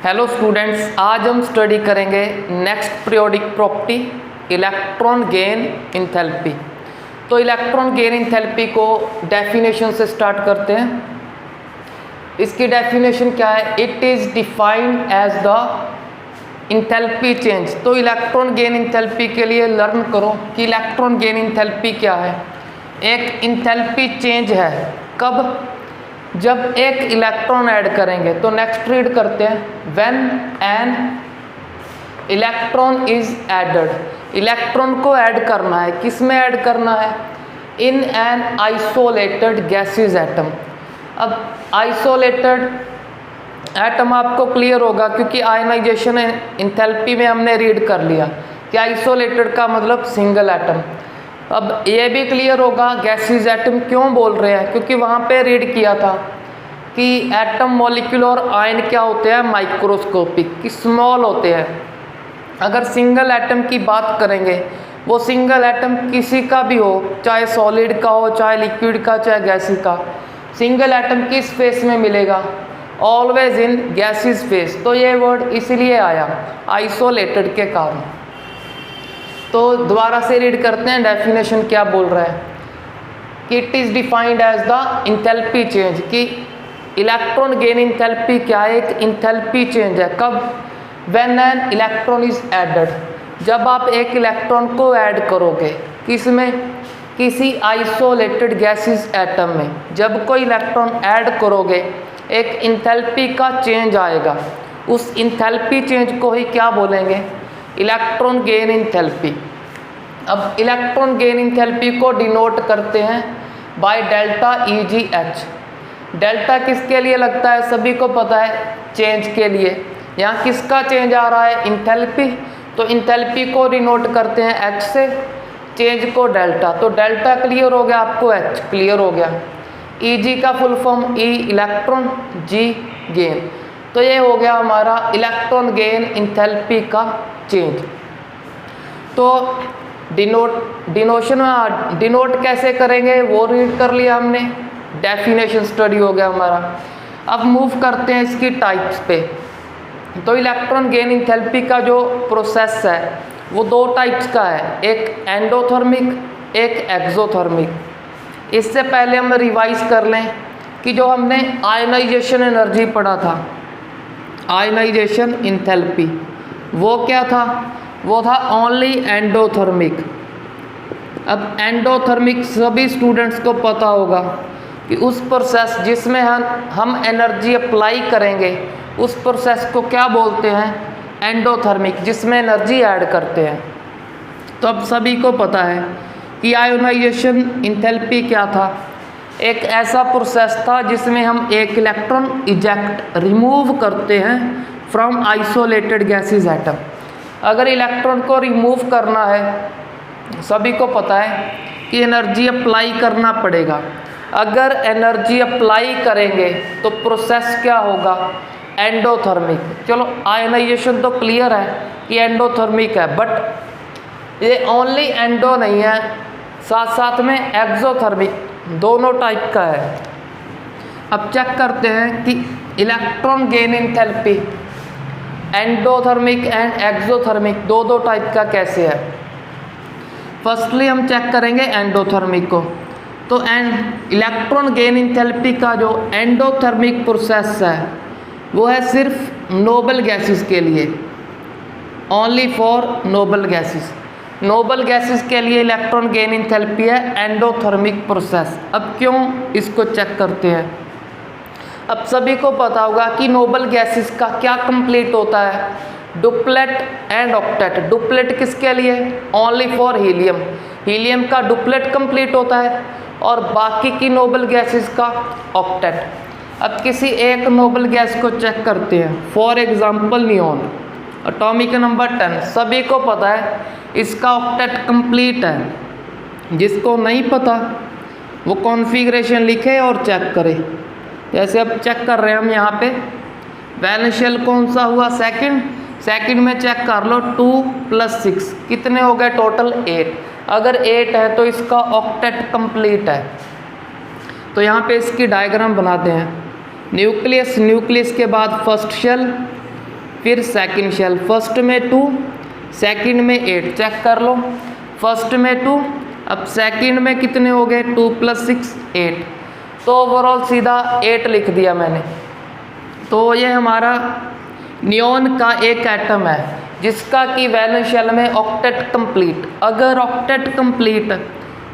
Hello students, आज हम study करेंगे next periodic property electron gain enthalpy. तो इलेक्ट्रॉन गेन इंथैल्पी को डेफिनेशन से स्टार्ट करते हैं। इसकी डेफिनेशन क्या है? It is defined as the enthalpy change. तो इलेक्ट्रॉन गेन इंथैल्पी के लिए लर्न करो कि इलेक्ट्रॉन गेन इंथैल्पी क्या है। एक इंथैल्पी चेंज है कब? जब एक इलेक्ट्रॉन ऐड करेंगे। तो नेक्स्ट रीड करते हैं, when an electron is added. Electron को ऐड करना है, किस में ऐड करना है? In an isolated gaseous atom. अब आइसोलेटेड एटम आपको क्लियर होगा क्योंकि आयनाइजेशन इंथैल्पी में हमने रीड कर लिया कि आइसोलेटेड का मतलब सिंगल एटम। अब ये भी क्लियर होगा गैसेस एटम क्यों बोल रहे हैं, क्योंकि वहाँ पे रीड किया था कि एटम, मॉलिक्यूल और आयन क्या होते हैं? माइक्रोस्कोपिक, कि स्मॉल होते हैं। अगर सिंगल एटम की बात करेंगे, वो सिंगल एटम किसी का भी हो, चाहे सॉलिड का हो, चाहे लिक्विड का, चाहे गैसी का, सिंगल एटम किस फेस में मिलेगा? Always in gases face. तो ये वर्ड इसलिए आया आइसोलेटेड के कारण। तो दोबारा से रीड करते हैं डेफिनेशन क्या बोल रहा है कि it is defined as the enthalpy change. कि इलेक्ट्रॉन गेन इंथैल्पी क्या है? एक इंथैल्पी चेंज है। कब? When an electron is added. जब आप एक इलेक्ट्रॉन को ऐड करोगे, किस में? किसी आइसोलेटेड गैसेस एटम में। जब कोई इलेक्ट्रॉन ऐड करोगे, एक इंथैल्पी का चेंज आएगा। उस इंथैल्पी चेंज को ही क्या बोलेंगे? Electron gain enthalpy. अब इलेक्ट्रॉन गेन इंथैल्पी को डिनोट करते हैं बाय डेल्टा EgH। डेल्टा किसके लिए लगता है? सभी को पता है, चेंज के लिए। यहाँ किसका चेंज आ रहा है? इंथैल्पी। तो इंथैल्पी को डिनोट करते हैं H से, चेंज को डेल्टा। तो डेल्टा क्लियर हो गया आपको, H क्लियर हो गया। Eg का full form E electron, G gain. तो ये हो गया हमारा इलेक्ट्रॉन गेन इंथैल्पी का चेंज। तो डिनोट कैसे करेंगे वो रीड कर लिया हमने, डेफिनेशन स्टडी हो गया हमारा। अब मूव करते हैं इसकी टाइप्स पे। तो इलेक्ट्रॉन गेन इंथैल्पी का जो प्रोसेस है वो दो टाइप्स का है, एक एंडोथर्मिक, एक एक्सोथर्मिक। इससे पहले हम रिवाइज कर लें कि जो हमने आयनाइजेशन एनर्जी पढ़ा था, आयनाइजेशन इंथैल्पी, वो क्या था? वो था ओनली एंडोथर्मिक। अब एंडोथर्मिक सभी स्टूडेंट्स को पता होगा कि उस प्रोसेस जिसमें हम एनर्जी अप्लाई करेंगे, उस प्रोसेस को क्या बोलते हैं? एंडोथर्मिक, जिसमें एनर्जी ऐड करते हैं। तो अब सभी को पता है कि आयोनाइजेशन इंथैल्पी क्या था? एक ऐसा प्रोसेस था जिसमें हम एक इलेक्ट्रॉन इजेक्ट, रिमूव करते हैं फ्रॉम आइसोलेटेड गैसेस एटम। अगर इलेक्ट्रॉन को रिमूव करना है, सभी को पता है कि एनर्जी अप्लाई करना पड़ेगा। अगर एनर्जी अप्लाई करेंगे तो प्रोसेस क्या होगा? एंडोथर्मिक। चलो आयनाइजेशन तो क्लियर है कि एंडोथर्मिक है, बट ये ओनली एंडो नहीं है, साथ साथ में एक्सोथर्मिक, दोनों टाइप का है। अब चेक करते हैं कि electron gain enthalpy endothermic and exothermic दो टाइप का कैसे है। फर्स्टली हम चेक करेंगे एंडोथर्मिक को। तो इलेक्ट्रॉन गेन इंथैल्पी का जो एंडोथर्मिक प्रोसेस है वो है सिर्फ नोबल गैसेस के लिए, only for noble gases. Noble gases के लिए इलेक्ट्रॉन गेन इंथैल्पी है एंडोथर्मिक प्रोसेस। अब क्यों, इसको चेक करते हैं। अब सभी को पता होगा कि नोबल गैसेस का क्या कंप्लीट होता है? Duplet and octet. डुप्लेट किसके लिए? Only for helium. हीलियम का डुप्लेट कंप्लीट होता है और बाकी की नोबल गैसेस का ऑक्टेट। अब किसी एक नोबल गैस को चेक करते हैं, for example neon, atomic number 10। सभी को पता है इसका ऑक्टेट कंप्लीट है। जिसको नहीं पता वो कॉन्फ़िगरेशन लिखे और चेक करे। जैसे अब चेक कर रहे हैं हम यहाँ पे, वैलेंस शेल कौन सा हुआ? सेकंड में चेक कर लो, 2 + 6 कितने हो गए टोटल? 8। अगर 8 है तो इसका ऑक्टेट कंप्लीट है। तो यहाँ पे इसकी डायग्राम बनाते हैं। न्यूक्लियस के बाद फर्स्ट शेल, फिर सेकंड शेल, फर्स्ट में 2, सेकंड में 8, चेक कर लो, फर्स्ट में 2, अब सेकंड में कितने हो गए, 2 + 6 8, तो ओवरऑल सीधा 8 लिख दिया मैंने। तो ये हमारा नियॉन का एक एटम है जिसका कि वैलेंस शेल में ऑक्टेट कंप्लीट। अगर ऑक्टेट कंप्लीट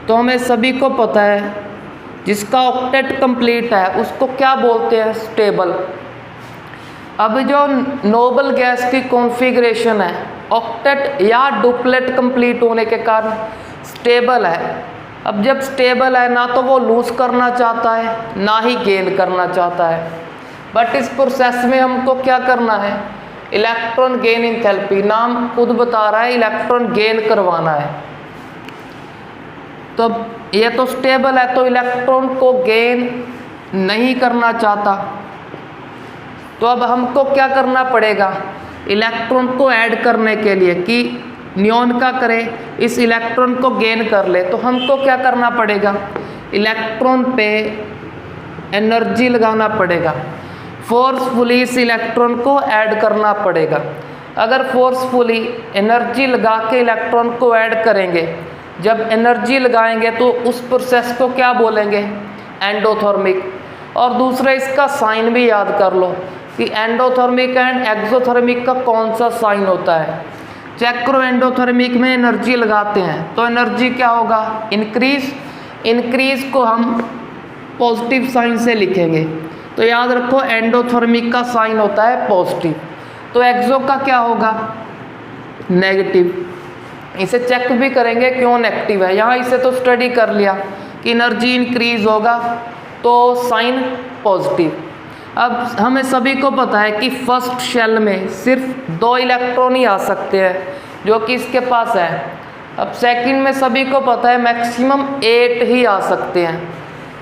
तो हमें सभी को पता है जिसका ऑक्टेट कंप्लीट है उसको क्या बोलते हैं, स्टेबल। अब जो नोबल गैस की कॉन्फ़िगरेशन है ऑक्टेट या डुप्लेट कंप्लीट होने के कारण स्टेबल है। अब जब स्टेबल है ना तो वो लूज़ करना चाहता है ना ही गेन करना चाहता है, बट इस प्रोसेस में हमको क्या करना है, इलेक्ट्रॉन गेन एंथैल्पी, नाम खुद बता रहा है इलेक्ट्रॉन गेन करवाना है। तो ये तो स्टेबल है तो इलेक्ट्रॉन को गेन नहीं करना चाहता, तो अब हमको क्या करना पड़ेगा, इलेक्ट्रॉन को ऐड करने के लिए कि नियॉन का करे इस इलेक्ट्रॉन को गेन कर ले, तो हमको क्या करना पड़ेगा, इलेक्ट्रॉन पे एनर्जी लगाना पड़ेगा, फोर्सफुली इस इलेक्ट्रॉन को ऐड करना पड़ेगा। अगर फोर्सफुली एनर्जी लगा के इलेक्ट्रॉन को ऐड करेंगे, जब एनर्जी लगाएंगे तो उस प्रोसेस को क्या बोलेंगे, एंडोथर्मिक। और दूसरा इसका साइन भी याद कर लो कि एंडोथर्मिक एंड एक्सोथर्मिक का कौन सा साइन होता है। चेक करो, एंडोथर्मिक में एनर्जी लगाते हैं तो एनर्जी क्या होगा, इंक्रीज। इंक्रीज को हम पॉजिटिव साइन से लिखेंगे, तो याद रखो एंडोथर्मिक का साइन होता है पॉजिटिव, तो एक्सो का क्या होगा, नेगेटिव। इसे चेक भी करेंगे क्यों नेगेटिव है, यहाँ इसे तो स्टडी कर लिया कि एनर्जी इंक्रीज होगा तो साइन पॉजिटिव। अब हमें सभी को पता है कि फर्स्ट शेल में सिर्फ 2 इलेक्ट्रॉन ही आ सकते हैं जो कि इसके पास है। अब सेकंड में सभी को पता है मैक्सिमम 8 ही आ सकते हैं।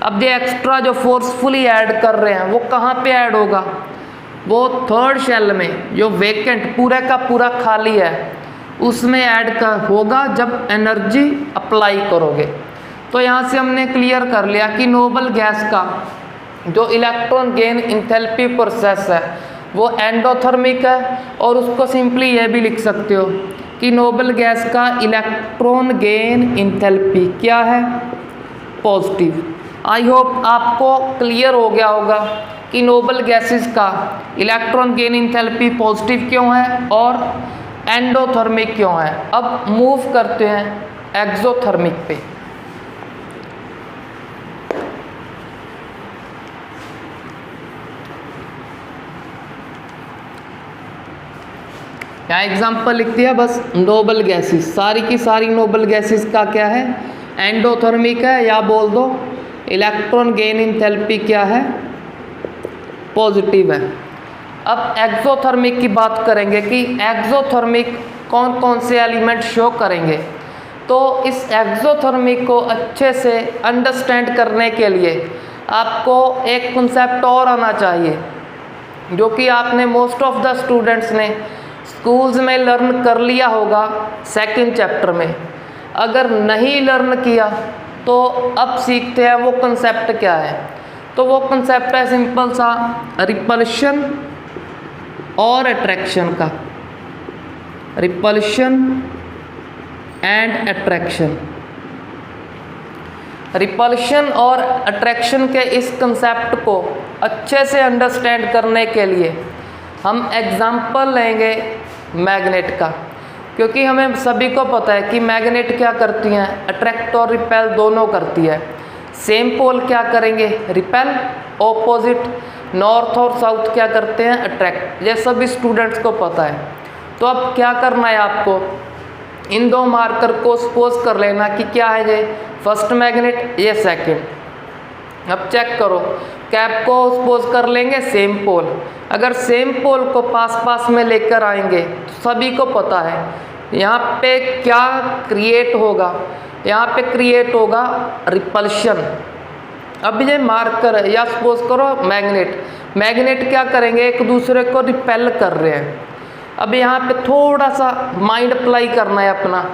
अब ये एक्स्ट्रा जो फोर्सफुली ऐड कर रहे हैं वो कहाँ पे ऐड होगा, वो थर्ड शेल में जो वेकेंट पूरा का पूरा खाली है उसमें ऐड कर होगा जब एनर्जी अप्लाई करोगे। तो यहाँ से हमने क्लियर कर लिया कि नोबल गैस का जो इलेक्ट्रॉन गेन एंथैल्पी प्रोसेस है वो एंडोथर्मिक है, और उसको सिंपली ये भी लिख सकते हो कि नोबल गैस का इलेक्ट्रॉन गेन एंथैल्पी क्या है, पॉजिटिव। आई होप आपको क्लियर हो गया होगा कि नोबल गैसेस का इलेक्ट्रॉन गेन एंथैल्पी पॉजिटिव क्यों है और एंडोथर्मिक क्यों है। अब मूव करते हैं एक्सोथर्मिक पे। यहाँ एग्जाम्पल लिख दिया बस, नोबल गैसेस, सारी की सारी नोबल गैसेस का क्या है, एंडोथर्मिक है, या बोल दो इलेक्ट्रॉन गेन एंथैल्पी क्या है, पॉजिटिव है। अब एक्सोथर्मिक की बात करेंगे कि एक्सोथर्मिक कौन कौन से एलिमेंट शो करेंगे। तो इस एक्सोथर्मिक को अच्छे से अंडरस्टैंड करने के लिए आपको एक कॉन्सेप्ट और आना चाहिए जो कि आपने मोस्ट ऑफ द स्टूडेंट्स ने स्कूल्स में लर्न कर लिया होगा सेकंड चैप्टर में। अगर नहीं लर्न किया तो अब सीखते हैं वो कंसेप्ट क्या है। तो वो कंसेप्ट है सिंपल सा, रिपल्शन और अट्रैक्शन का, रिपल्शन एंड अट्रैक्शन। रिपल्शन और अट्रैक्शन के इस कंसेप्ट को अच्छे से अंडरस्टैंड करने के लिए हम एग्जाम्पल लेंगे मैग्नेट का, क्योंकि हमें सभी को पता है कि मैग्नेट क्या करती हैं, अट्रैक्ट और रिपेल दोनों करती है। सेम पोल क्या करेंगे, रिपेल, ऑपोजिट नॉर्थ और साउथ क्या करते हैं, अट्रैक्ट। ये सभी स्टूडेंट्स को पता है। तो अब क्या करना है आपको, इन 2 मार्कर को सपोज कर लेना कि क्या है ये फर्स्ट मैग्नेट, ये सेकंड। अब चेक करो, कैप को सपोज कर लेंगे सेम पोल। अगर सेम पोल को पास पास में लेकर आएंगे तो सभी को पता है यहाँ पे क्या क्रिएट होगा, यहाँ पे क्रिएट होगा रिपल्शन। अब ये मार्कर है, या सपोज करो मैग्नेट, मैग्नेट क्या करेंगे, एक दूसरे को रिपेल कर रहे हैं। अब यहाँ पे थोड़ा सा माइंड अप्लाई करना है, अपना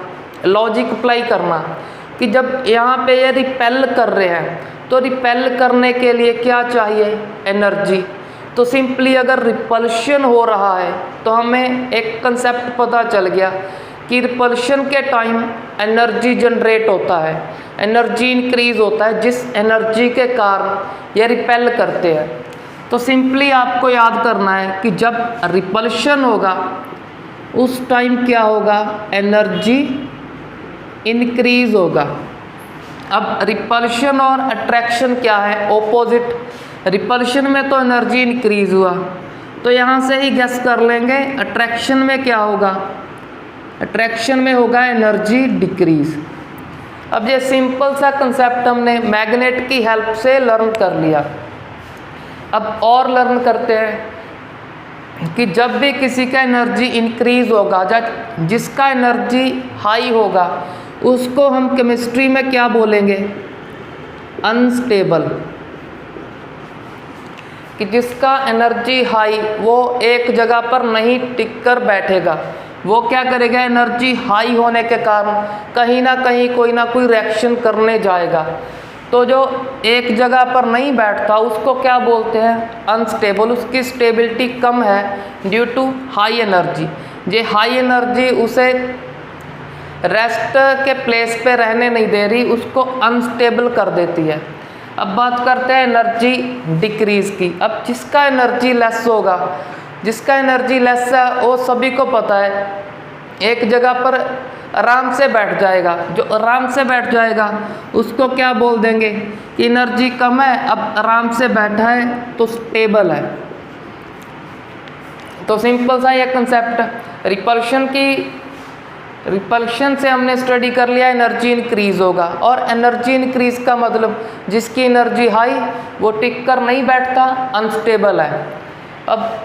लॉजिक अप्लाई करना कि जब यहाँ पे ये रिपेल कर रहे हैं तो रिपेल करने के लिए क्या चाहिए, एनर्जी। तो सिंपली अगर रिपल्शन हो रहा है तो हमें एक कंसेप्ट पता चल गया कि रिपल्शन के टाइम एनर्जी जनरेट होता है, एनर्जी इंक्रीज होता है, जिस एनर्जी के कारण ये रिपेल करते हैं। तो सिंपली आपको याद करना है कि जब रिपल्शन होगा उस टाइम क्या होगा, एनर्जी इंक्रीज होगा। अब रिपल्शन और अट्रैक्शन क्या है, ओपोजिट। रिपल्शन में तो एनर्जी इंक्रीज हुआ, तो यहाँ से ही गेस कर लेंगे अट्रैक्शन में क्या होगा, अट्रैक्शन में होगा एनर्जी डिक्रीज। अब ये सिंपल सा कंसेप्ट हमने मैग्नेट की हेल्प से लर्न कर लिया। अब और लर्न करते हैं कि जब भी किसी का एनर्जी इंक्रीज होगा, जिसका एनर्जी हाई होगा, उसको हम केमिस्ट्री में क्या बोलेंगे, अनस्टेबल। कि जिसका एनर्जी हाई वो एक जगह पर नहीं टिक कर बैठेगा, वो क्या करेगा, एनर्जी हाई होने के कारण कहीं ना कहीं कोई ना कोई रिएक्शन करने जाएगा। तो जो एक जगह पर नहीं बैठता उसको क्या बोलते हैं, अनस्टेबल। उसकी स्टेबिलिटी कम है ड्यू टू हाई एनर्जी। ये हाई एनर्जी उसे रेस्ट के प्लेस पे रहने नहीं दे रही, उसको अनस्टेबल कर देती है। अब बात करते हैं एनर्जी डिक्रीज की। अब जिसका एनर्जी लेस होगा, जिसका एनर्जी लेस है वो सभी को पता है, एक जगह पर आराम से बैठ जाएगा। जो आराम से बैठ जाएगा उसको क्या बोल देंगे कि एनर्जी कम है, अब आराम से बैठा है तो स्टेबल है। तो सिंपल सा ये कंसेप्ट रिपल्शन से हमने स्टडी कर लिया, एनर्जी इंक्रीज होगा। और एनर्जी इंक्रीज का मतलब जिसकी एनर्जी हाई वो टिक कर नहीं बैठता, अनस्टेबल है। अब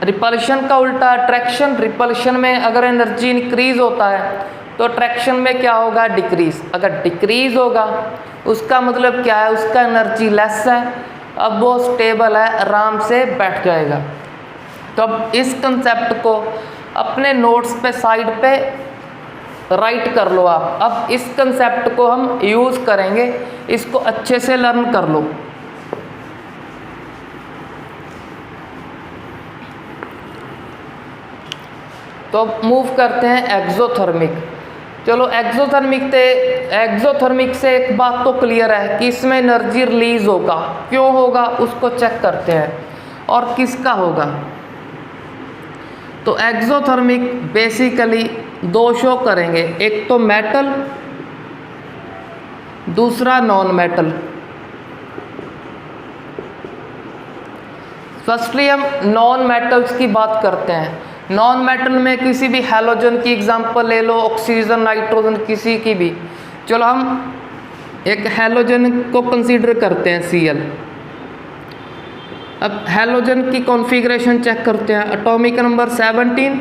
रिपल्शन का उल्टा अट्रैक्शन। रिपल्शन में अगर एनर्जी इंक्रीज होता है तो अट्रैक्शन में क्या होगा, डिक्रीज। अगर डिक्रीज होगा उसका मतलब क्या है, उसका एनर्जी लेस है, अब वो स्टेबल है, आराम से बैठ जाएगा। तो अब इस कंसेप्ट को अपने नोट्स पे साइड पे राइट कर लो आप। अब इस कंसेप्ट को हम यूज़ करेंगे, इसको अच्छे से लर्न कर लो। तो मूव करते हैं एक्सोथर्मिक। चलो एक्सोथर्मिक से एक बात तो क्लियर है कि इसमें एनर्जी रिलीज होगा, क्यों होगा उसको चेक करते हैं, और किसका होगा। तो एक्सोथर्मिक बेसिकली दो शो करेंगे, एक तो मेटल, दूसरा नॉन मेटल। फर्स्टली हम नॉन मेटल्स की बात करते हैं। नॉन मेटल में किसी भी हैलोजन की एग्जांपल ले लो, ऑक्सीजन, नाइट्रोजन, किसी की भी। चलो हम एक हैलोजन को कंसीडर करते हैं, Cl। अब हैलोजन की कॉन्फ़िगरेशन चेक करते हैं। Atomic number 17,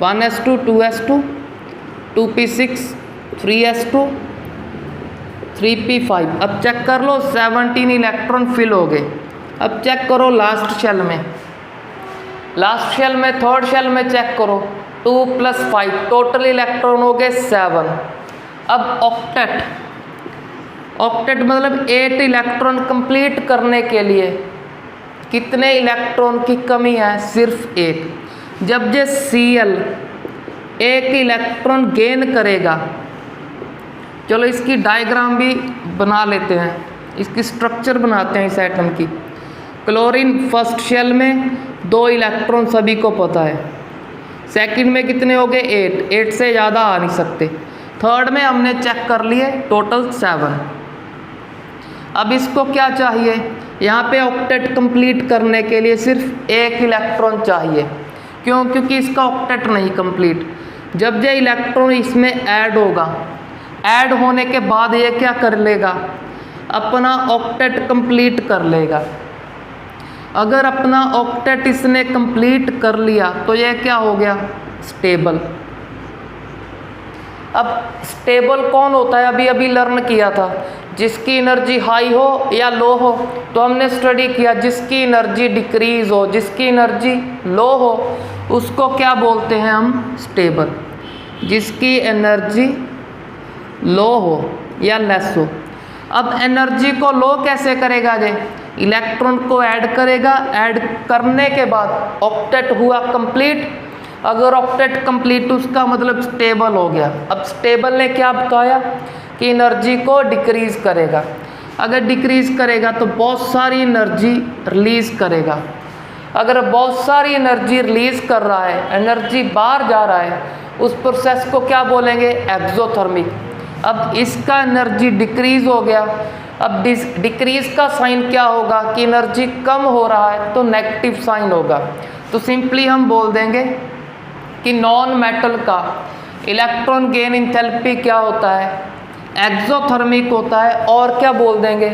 1s2, 2s2, 2p6, 3s2, 3p5। अब चेक कर लो 17 इलेक्ट्रॉन फिल हो गए। अब चेक करो लास्ट शेल में, लास्ट शेल में, थर्ड शेल में चेक करो 2 + 5, टोटल इलेक्ट्रॉन हो गए 7। अब ऑक्टेट, ऑक्टेट मतलब 8 इलेक्ट्रॉन कंप्लीट करने के लिए कितने इलेक्ट्रॉन की कमी है, सिर्फ 1। जब ये Cl 1 इलेक्ट्रॉन गेन करेगा, चलो इसकी डायग्राम भी बना लेते हैं, इसकी स्ट्रक्चर बनाते हैं इस एटम की। क्लोरीन फर्स्ट शेल में 2 इलेक्ट्रॉन सभी को पता है। सेकंड में कितने हो गए, 8 से ज़्यादा आ नहीं सकते। थर्ड में हमने चेक कर लिए, टोटल 7। अब इसको क्या चाहिए, यहाँ पे ऑक्टेट कंप्लीट करने के लिए सिर्फ 1 इलेक्ट्रॉन चाहिए। क्यों, क्योंकि इसका ऑक्टेट नहीं कंप्लीट। जब ये इलेक्ट्रॉन इसमें ऐड होगा, ऐड होने के बाद ये क्या कर लेगा, अपना ऑक्टेट कंप्लीट कर लेगा। अगर अपना ऑक्टेट इसने कंप्लीट कर लिया तो ये क्या हो गया, स्टेबल। अब स्टेबल कौन होता है, अभी अभी लर्न किया था, जिसकी एनर्जी हाई हो या लो हो। तो हमने स्टडी किया जिसकी एनर्जी डिक्रीज हो, जिसकी एनर्जी लो हो, उसको क्या बोलते हैं हम, स्टेबल। जिसकी एनर्जी लो हो या लेस हो। अब एनर्जी को लो कैसे करेगा जे, इलेक्ट्रॉन को ऐड करेगा, ऐड करने के बाद ऑक्टेट हुआ कंप्लीट। अगर ऑक्टेट कंप्लीट उसका मतलब स्टेबल हो गया। अब स्टेबल ने क्या बताया कि एनर्जी को डिक्रीज करेगा। अगर डिक्रीज करेगा तो बहुत सारी एनर्जी रिलीज करेगा। अगर बहुत सारी एनर्जी रिलीज कर रहा है, एनर्जी बाहर जा रहा है, उस प्रोसेस को क्या बोलेंगे? एक्सोथर्मिक। अब इसका एनर्जी डिक्रीज हो गया। अब डिक्रीज का साइन क्या होगा कि एनर्जी कम हो रहा है, तो नेगेटिव साइन होगा। तो सिंपली हम बोल देंगे कि नॉन मेटल का इलेक्ट्रॉन गेन इंथैल्पी क्या होता है? एक्सोथर्मिक होता है। और क्या बोल देंगे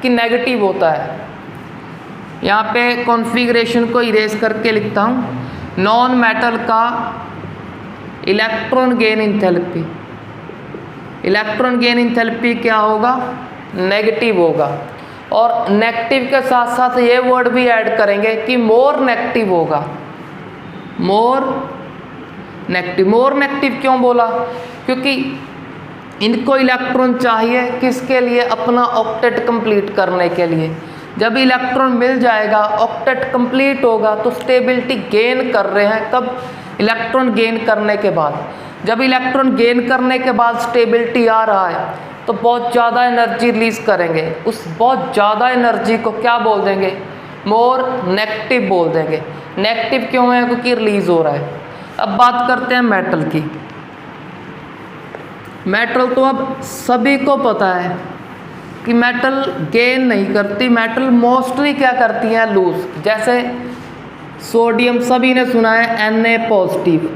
कि नेगेटिव होता है। यहाँ पे कॉन्फ़िगरेशन को इरेज करके लिखता हूँ। नॉन मेटल का electron gain enthalpy, electron gain enthalpy क्या होगा? नेगेटिव होगा। और नेगेटिव के साथ साथ ये वर्ड भी ऐड करेंगे कि मोर नेगेटिव होगा। More negative. मोर नेगेटिव क्यों बोला? क्योंकि इनको इलेक्ट्रॉन चाहिए किसके लिए? अपना ऑक्टेट कंप्लीट करने के लिए। जब इलेक्ट्रॉन मिल जाएगा, ऑक्टेट कंप्लीट होगा, तो स्टेबिलिटी गेन कर रहे हैं। कब? इलेक्ट्रॉन गेन करने के बाद। जब इलेक्ट्रॉन गेन करने के बाद स्टेबिलिटी आ रहा है तो बहुत ज़्यादा एनर्जी रिलीज करेंगे। उस बहुत ज़्यादा एनर्जी को क्या बोल देंगे? मोर नेगेटिव बोल देंगे। नेगेटिव क्यों है? क्योंकि रिलीज हो रहा है। अब बात करते हैं मेटल की। मेटल तो अब सभी को पता है कि मेटल गेन नहीं करती। मेटल मोस्टली क्या करती हैं? लूज। जैसे सोडियम सभी ने सुना है Na पॉजिटिव,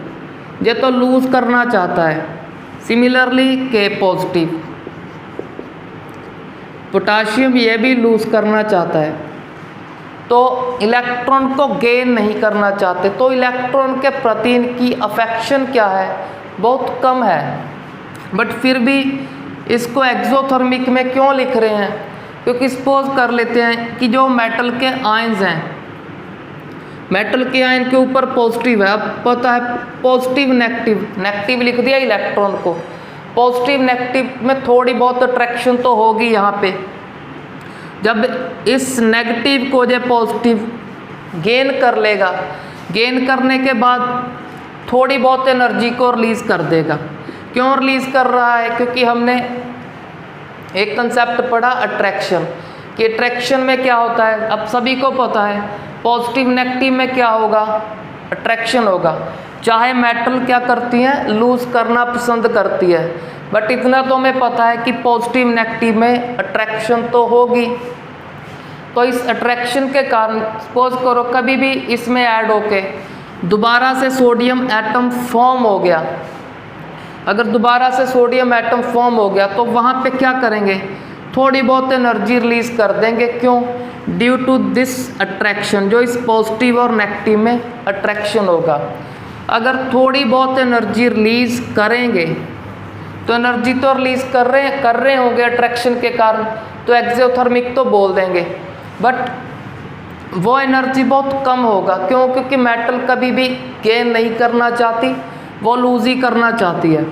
ये तो लूज करना चाहता है। Similarly K positive. पोटाशियम ये भी लूज करना चाहता है, तो इलेक्ट्रॉन को गेन नहीं करना चाहते। तो इलेक्ट्रॉन के प्रति इनकी अफेक्शन क्या है? बहुत कम है। बट फिर भी इसको एक्सोथर्मिक में क्यों लिख रहे हैं? क्योंकि सपोज कर लेते हैं कि जो मेटल के आयंस हैं, मेटल के आयन के ऊपर पॉजिटिव है। अब पता है पॉजिटिव नेगेटिव, नेगेटिव लिख दिया इलेक्ट्रॉन को। पॉजिटिव नेगेटिव में थोड़ी बहुत अट्रैक्शन तो होगी यहाँ पे। जब इस नेगेटिव को जो पॉजिटिव गेन कर लेगा, गेन करने के बाद थोड़ी बहुत एनर्जी को रिलीज कर देगा। क्यों रिलीज कर रहा है? क्योंकि हमने एक कंसेप्ट पढ़ा अट्रैक्शन, कि अट्रैक्शन में क्या होता है? अब सभी को पता है पॉजिटिव नेगेटिव में क्या होगा? अट्रैक्शन होगा। चाहे मेटल क्या करती हैं? लूज करना पसंद करती है। बट इतना तो हमें पता है कि पॉजिटिव नेगेटिव में अट्रैक्शन तो होगी। तो इस अट्रैक्शन के कारण सपोज करो कभी भी इसमें ऐड होके दोबारा से सोडियम एटम फॉर्म हो गया। अगर दोबारा से सोडियम एटम फॉर्म हो गया तो वहाँ पे क्या करेंगे? थोड़ी बहुत एनर्जी रिलीज कर देंगे। क्यों? ड्यू टू दिस अट्रैक्शन, जो इस पॉजिटिव और नेगेटिव में अट्रैक्शन होगा। अगर थोड़ी बहुत एनर्जी रिलीज करेंगे तो एनर्जी तो रिलीज कर रहे होंगे अट्रैक्शन के कारण, तो एक्सोथर्मिक तो बोल देंगे। बट वो एनर्जी बहुत कम होगा। क्यों? क्योंकि मेटल कभी भी गेन नहीं करना चाहती, वो लूज ही करना चाहती है।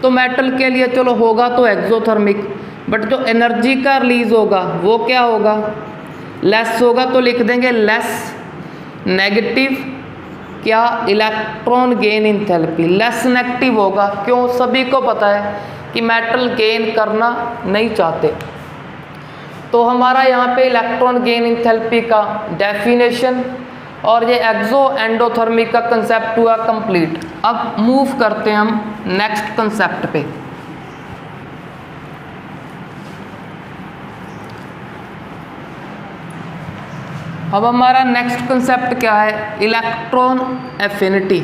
तो मेटल के लिए चलो होगा तो एक्सोथर्मिक, बट जो एनर्जी का रिलीज होगा वो क्या होगा? लेस होगा। तो लिख देंगे लेस नेगेटिव क्या? Electron gain enthalpy. Less negative होगा। क्यों? सभी को पता है कि मेटल गेन करना नहीं चाहते। तो हमारा यहाँ पे इलेक्ट्रॉन गेन इंथैल्पी का डेफिनेशन और ये एक्सो एंडोथर्मिक का कंसेप्ट हुआ कंप्लीट। अब मूव करते हैं हम नेक्स्ट कंसेप्ट पे। अब हमारा नेक्स्ट कंसेप्ट क्या है? Electron affinity.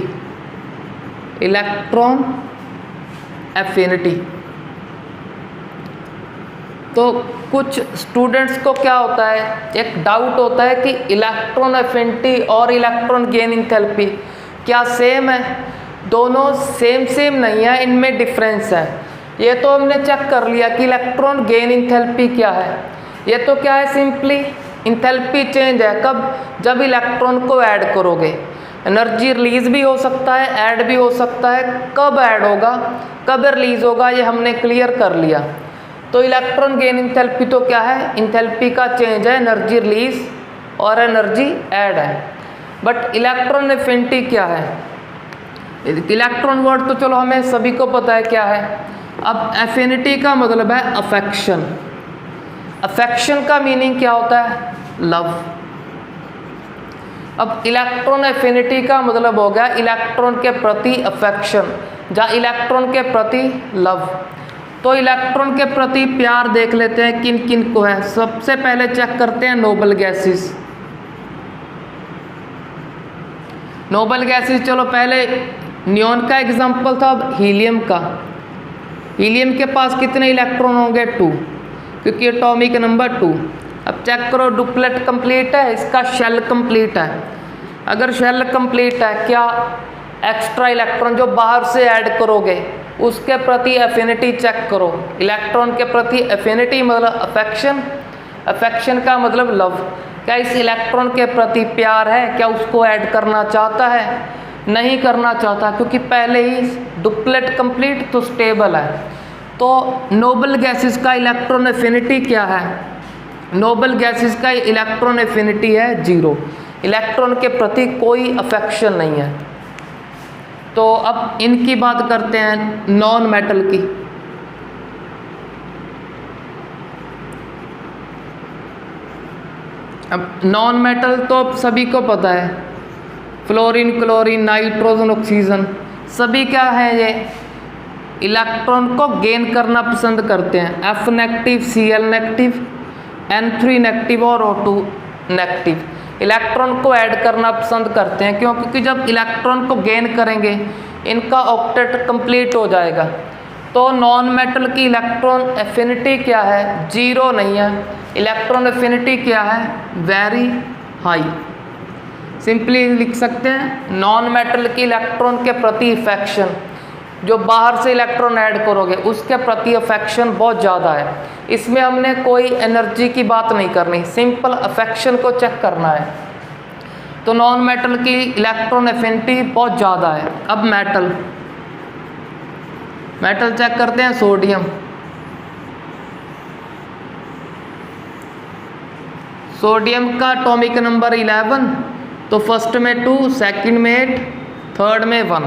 Electron affinity. तो कुछ स्टूडेंट्स को क्या होता है, एक डाउट होता है कि इलेक्ट्रॉन एफिनिटी और इलेक्ट्रॉन गेन इंथैल्पी क्या सेम है? दोनों सेम नहीं है, इनमें डिफरेंस है। ये तो हमने चेक कर लिया कि इलेक्ट्रॉन गेन इंथैल्पी क्या है। ये तो क्या है? सिंपली इंथैल्पी चेंज है। कब? जब इलेक्ट्रॉन को ऐड करोगे। एनर्जी रिलीज भी हो सकता है, ऐड भी हो सकता है। कब ऐड होगा, कब रिलीज होगा, ये हमने क्लियर कर लिया। तो इलेक्ट्रॉन गेन इंथैल्पी तो क्या है, इंथैल्पी का चेंज है, एनर्जी रिलीज और एनर्जी ऐड है। बट इलेक्ट्रॉन एफिनिटी क्या है? इलेक्ट्रॉन वर्ड तो चलो हमें सभी को पता है क्या है। अब एफिनिटी का मतलब है अफेक्शन। अफेक्शन का मीनिंग क्या होता है? लव। अब इलेक्ट्रॉन एफिनिटी का मतलब हो गया इलेक्ट्रॉन के प्रति अफेक्शन, या इलेक्ट्रॉन के प्रति लव। तो इलेक्ट्रॉन के प्रति प्यार देख लेते हैं किन किन को है। सबसे पहले चेक करते हैं नोबल गैसेस। नोबल गैसेस, चलो पहले नियॉन का एग्जांपल था, अब हीलियम का। हीलियम के पास कितने इलेक्ट्रॉन होंगे? 2, क्योंकि एटॉमिक नंबर 2। अब चेक करो डुप्लेट कंप्लीट है, इसका शेल कंप्लीट है। अगर शेल कंप्लीट है, क्या एक्स्ट्रा इलेक्ट्रॉन जो बाहर से ऐड करोगे उसके प्रति एफिनिटी चेक करो। इलेक्ट्रॉन के प्रति एफिनिटी मतलब अफेक्शन, अफेक्शन का मतलब लव। क्या इस इलेक्ट्रॉन के प्रति प्यार है? क्या उसको ऐड करना चाहता है? नहीं करना चाहता, क्योंकि पहले ही डुप्लेट कंप्लीट तो स्टेबल है। तो नोबल गैसेस का इलेक्ट्रॉन एफिनिटी क्या है? नोबल गैसेस का इलेक्ट्रॉन एफिनिटी है 0। इलेक्ट्रॉन के प्रति कोई अफेक्शन नहीं है। तो अब इनकी बात करते हैं नॉन मेटल की। अब नॉन मेटल तो सभी को पता है, फ्लोरीन, क्लोरीन, नाइट्रोजन, ऑक्सीजन, सभी क्या है ये इलेक्ट्रॉन को गेन करना पसंद करते हैं। F negative, Cl negative, N3 negative और O2 नेगेटिव इलेक्ट्रॉन को ऐड करना पसंद करते हैं। क्यों? क्योंकि जब इलेक्ट्रॉन को गेन करेंगे इनका ऑक्टेट कंप्लीट हो जाएगा। तो नॉन मेटल की इलेक्ट्रॉन एफिनिटी क्या है? 0 नहीं है। इलेक्ट्रॉन एफिनिटी क्या है? Very high. सिंपली लिख सकते हैं नॉन मेटल की इलेक्ट्रॉन के प्रति अफेक्शन, जो बाहर से इलेक्ट्रॉन ऐड करोगे उसके प्रति अफेक्शन बहुत ज़्यादा है। इसमें हमने कोई एनर्जी की बात नहीं करनी, सिंपल अफेक्शन को चेक करना है। तो नॉन मेटल की इलेक्ट्रॉन एफिनिटी बहुत ज़्यादा है। अब मेटल, मेटल चेक करते हैं। सोडियम, सोडियम का एटॉमिक नंबर 11, तो फर्स्ट में 2, सेकंड में 8, थर्ड में 1।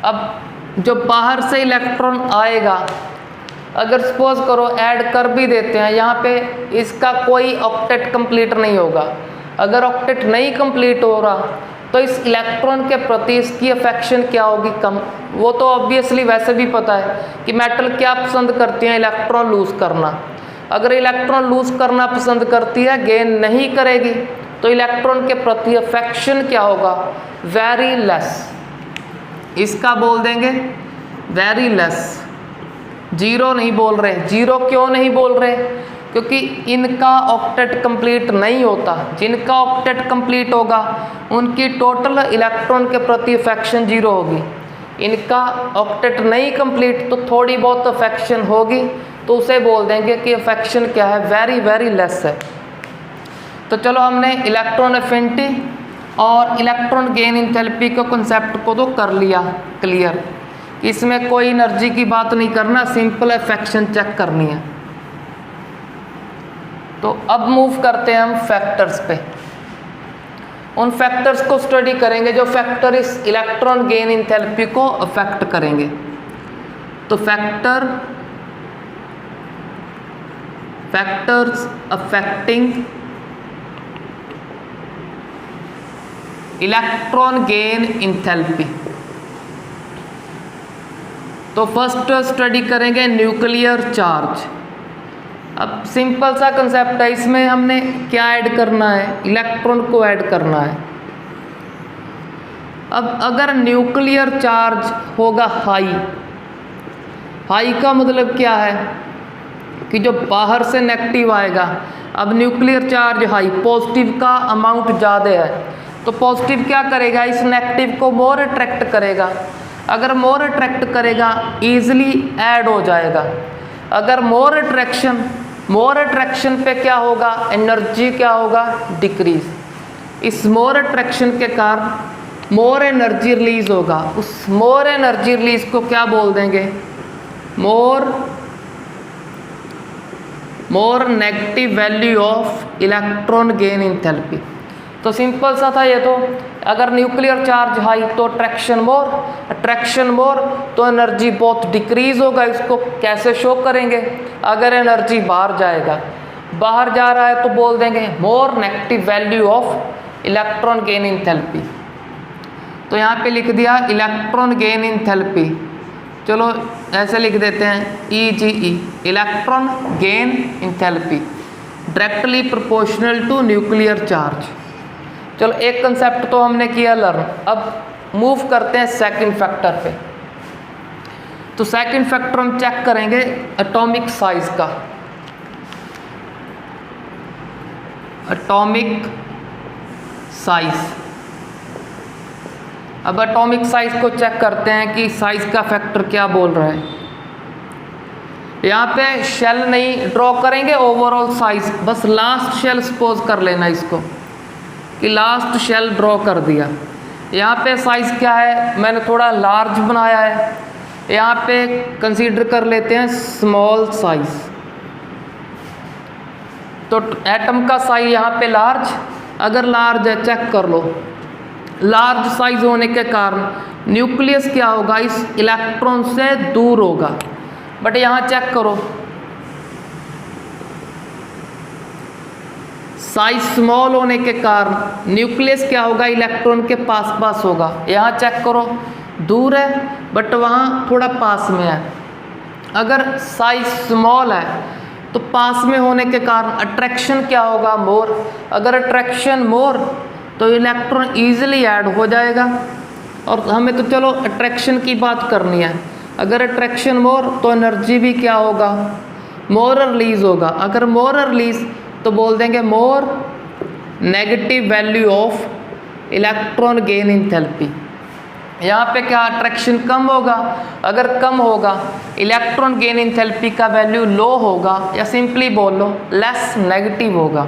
अब जो बाहर से इलेक्ट्रॉन आएगा, अगर सपोज करो ऐड कर भी देते हैं यहाँ पे, इसका कोई ऑक्टेट कंप्लीट नहीं होगा। अगर ऑक्टेट नहीं कंप्लीट हो रहा तो इस इलेक्ट्रॉन के प्रति इसकी अफेक्शन क्या होगी? कम। वो तो ऑब्वियसली वैसे भी पता है कि मेटल क्या पसंद करती हैं? इलेक्ट्रॉन लूज करना। अगर इलेक्ट्रॉन लूज करना पसंद करती है, गेन नहीं करेगी, तो इलेक्ट्रॉन के प्रति अफेक्शन क्या होगा? Very less. इसका बोल देंगे वेरी लेस। 0 नहीं बोल रहे। 0 क्यों नहीं बोल रहे? क्योंकि इनका ऑक्टेट कंप्लीट नहीं होता। जिनका ऑक्टेट कंप्लीट होगा उनकी टोटल इलेक्ट्रॉन के प्रति अफेक्शन 0 होगी। इनका ऑक्टेट नहीं कंप्लीट तो थोड़ी बहुत अफेक्शन होगी, तो उसे बोल देंगे कि अफेक्शन क्या है? वेरी वेरी लेस है। तो चलो हमने इलेक्ट्रॉन एफिनिटी और इलेक्ट्रॉन गेन इंथैल्पी के कॉन्सेप्ट को तो कर लिया क्लियर। इसमें कोई एनर्जी की बात नहीं करना, सिंपल अफेक्शन चेक करनी है। तो अब मूव करते हैं हम फैक्टर्स पे। उन फैक्टर्स को स्टडी करेंगे जो फैक्टर इस इलेक्ट्रॉन गेन इंथैल्पी को अफेक्ट करेंगे। तो factors affecting electron gain enthalpy. तो फर्स्ट स्टडी करेंगे न्यूक्लियर चार्ज। अब सिंपल सा कंसेप्ट है, इसमें हमने क्या ऐड करना है? इलेक्ट्रॉन को ऐड करना है। अब अगर न्यूक्लियर चार्ज होगा हाई, हाई का मतलब क्या है कि जो बाहर से नेगेटिव आएगा। अब न्यूक्लियर चार्ज हाई, पॉजिटिव का अमाउंट ज़्यादा है, तो पॉजिटिव क्या करेगा? इस नेगेटिव को मोर अट्रैक्ट करेगा। अगर मोर अट्रैक्ट करेगा ईजिली ऐड हो जाएगा। अगर मोर अट्रैक्शन पे क्या होगा? एनर्जी क्या होगा? डिक्रीज। इस मोर अट्रैक्शन के कारण मोर एनर्जी रिलीज होगा। उस मोर एनर्जी रिलीज को क्या बोल देंगे? More more negative value of electron gain enthalpy. तो सिंपल सा था ये तो, अगर न्यूक्लियर चार्ज हाई तो अट्रैक्शन मोर तो एनर्जी बहुत डिक्रीज होगा। इसको कैसे शो करेंगे? अगर एनर्जी बाहर जा रहा है तो बोल देंगे मोर negative value of electron gain enthalpy. तो यहाँ पे लिख दिया इलेक्ट्रॉन गेन इंथैल्पी, चलो ऐसे लिख देते हैं EGE, electron gain enthalpy directly proportional to nuclear charge. चलो एक कंसेप्ट तो हमने किया लर्न। अब मूव करते हैं सेकंड फैक्टर पे। तो सेकंड फैक्टर हम चेक करेंगे एटॉमिक साइज का। एटॉमिक साइज, अब एटॉमिक साइज को चेक करते हैं कि साइज का फैक्टर क्या बोल रहा है। यहाँ पे शेल नहीं ड्रॉ करेंगे, ओवरऑल साइज, बस लास्ट शेल सपोज कर लेना इसको कि लास्ट शेल ड्रॉ कर दिया। यहाँ पे साइज क्या है, मैंने थोड़ा लार्ज बनाया है। यहाँ पे कंसीडर कर लेते हैं स्मॉल साइज। तो एटम का साइज यहाँ पे लार्ज, अगर लार्ज है चेक कर लो, लार्ज साइज होने के कारण न्यूक्लियस क्या होगा, इस इलेक्ट्रॉन से दूर होगा। बट यहाँ चेक करो, साइज स्मॉल होने के कारण न्यूक्लियस क्या होगा, इलेक्ट्रॉन के पास होगा। यहाँ चेक करो, दूर है बट वहाँ थोड़ा पास में है। अगर साइज स्मॉल है तो पास में होने के कारण अट्रैक्शन क्या होगा, मोर। अगर अट्रैक्शन मोर तो इलेक्ट्रॉन ईजिली ऐड हो जाएगा। और हमें तो चलो अट्रैक्शन की बात करनी है, अगर अट्रैक्शन मोर तो एनर्जी भी क्या होगा, मोर रिलीज होगा। अगर मोर रिलीज तो बोल देंगे मोर negative value of electron gain enthalpy. यहाँ पे क्या अट्रैक्शन कम होगा, अगर कम होगा इलेक्ट्रॉन गेन इंथैल्पी का वैल्यू लो होगा, या सिंपली बोल लो लेस नेगेटिव होगा।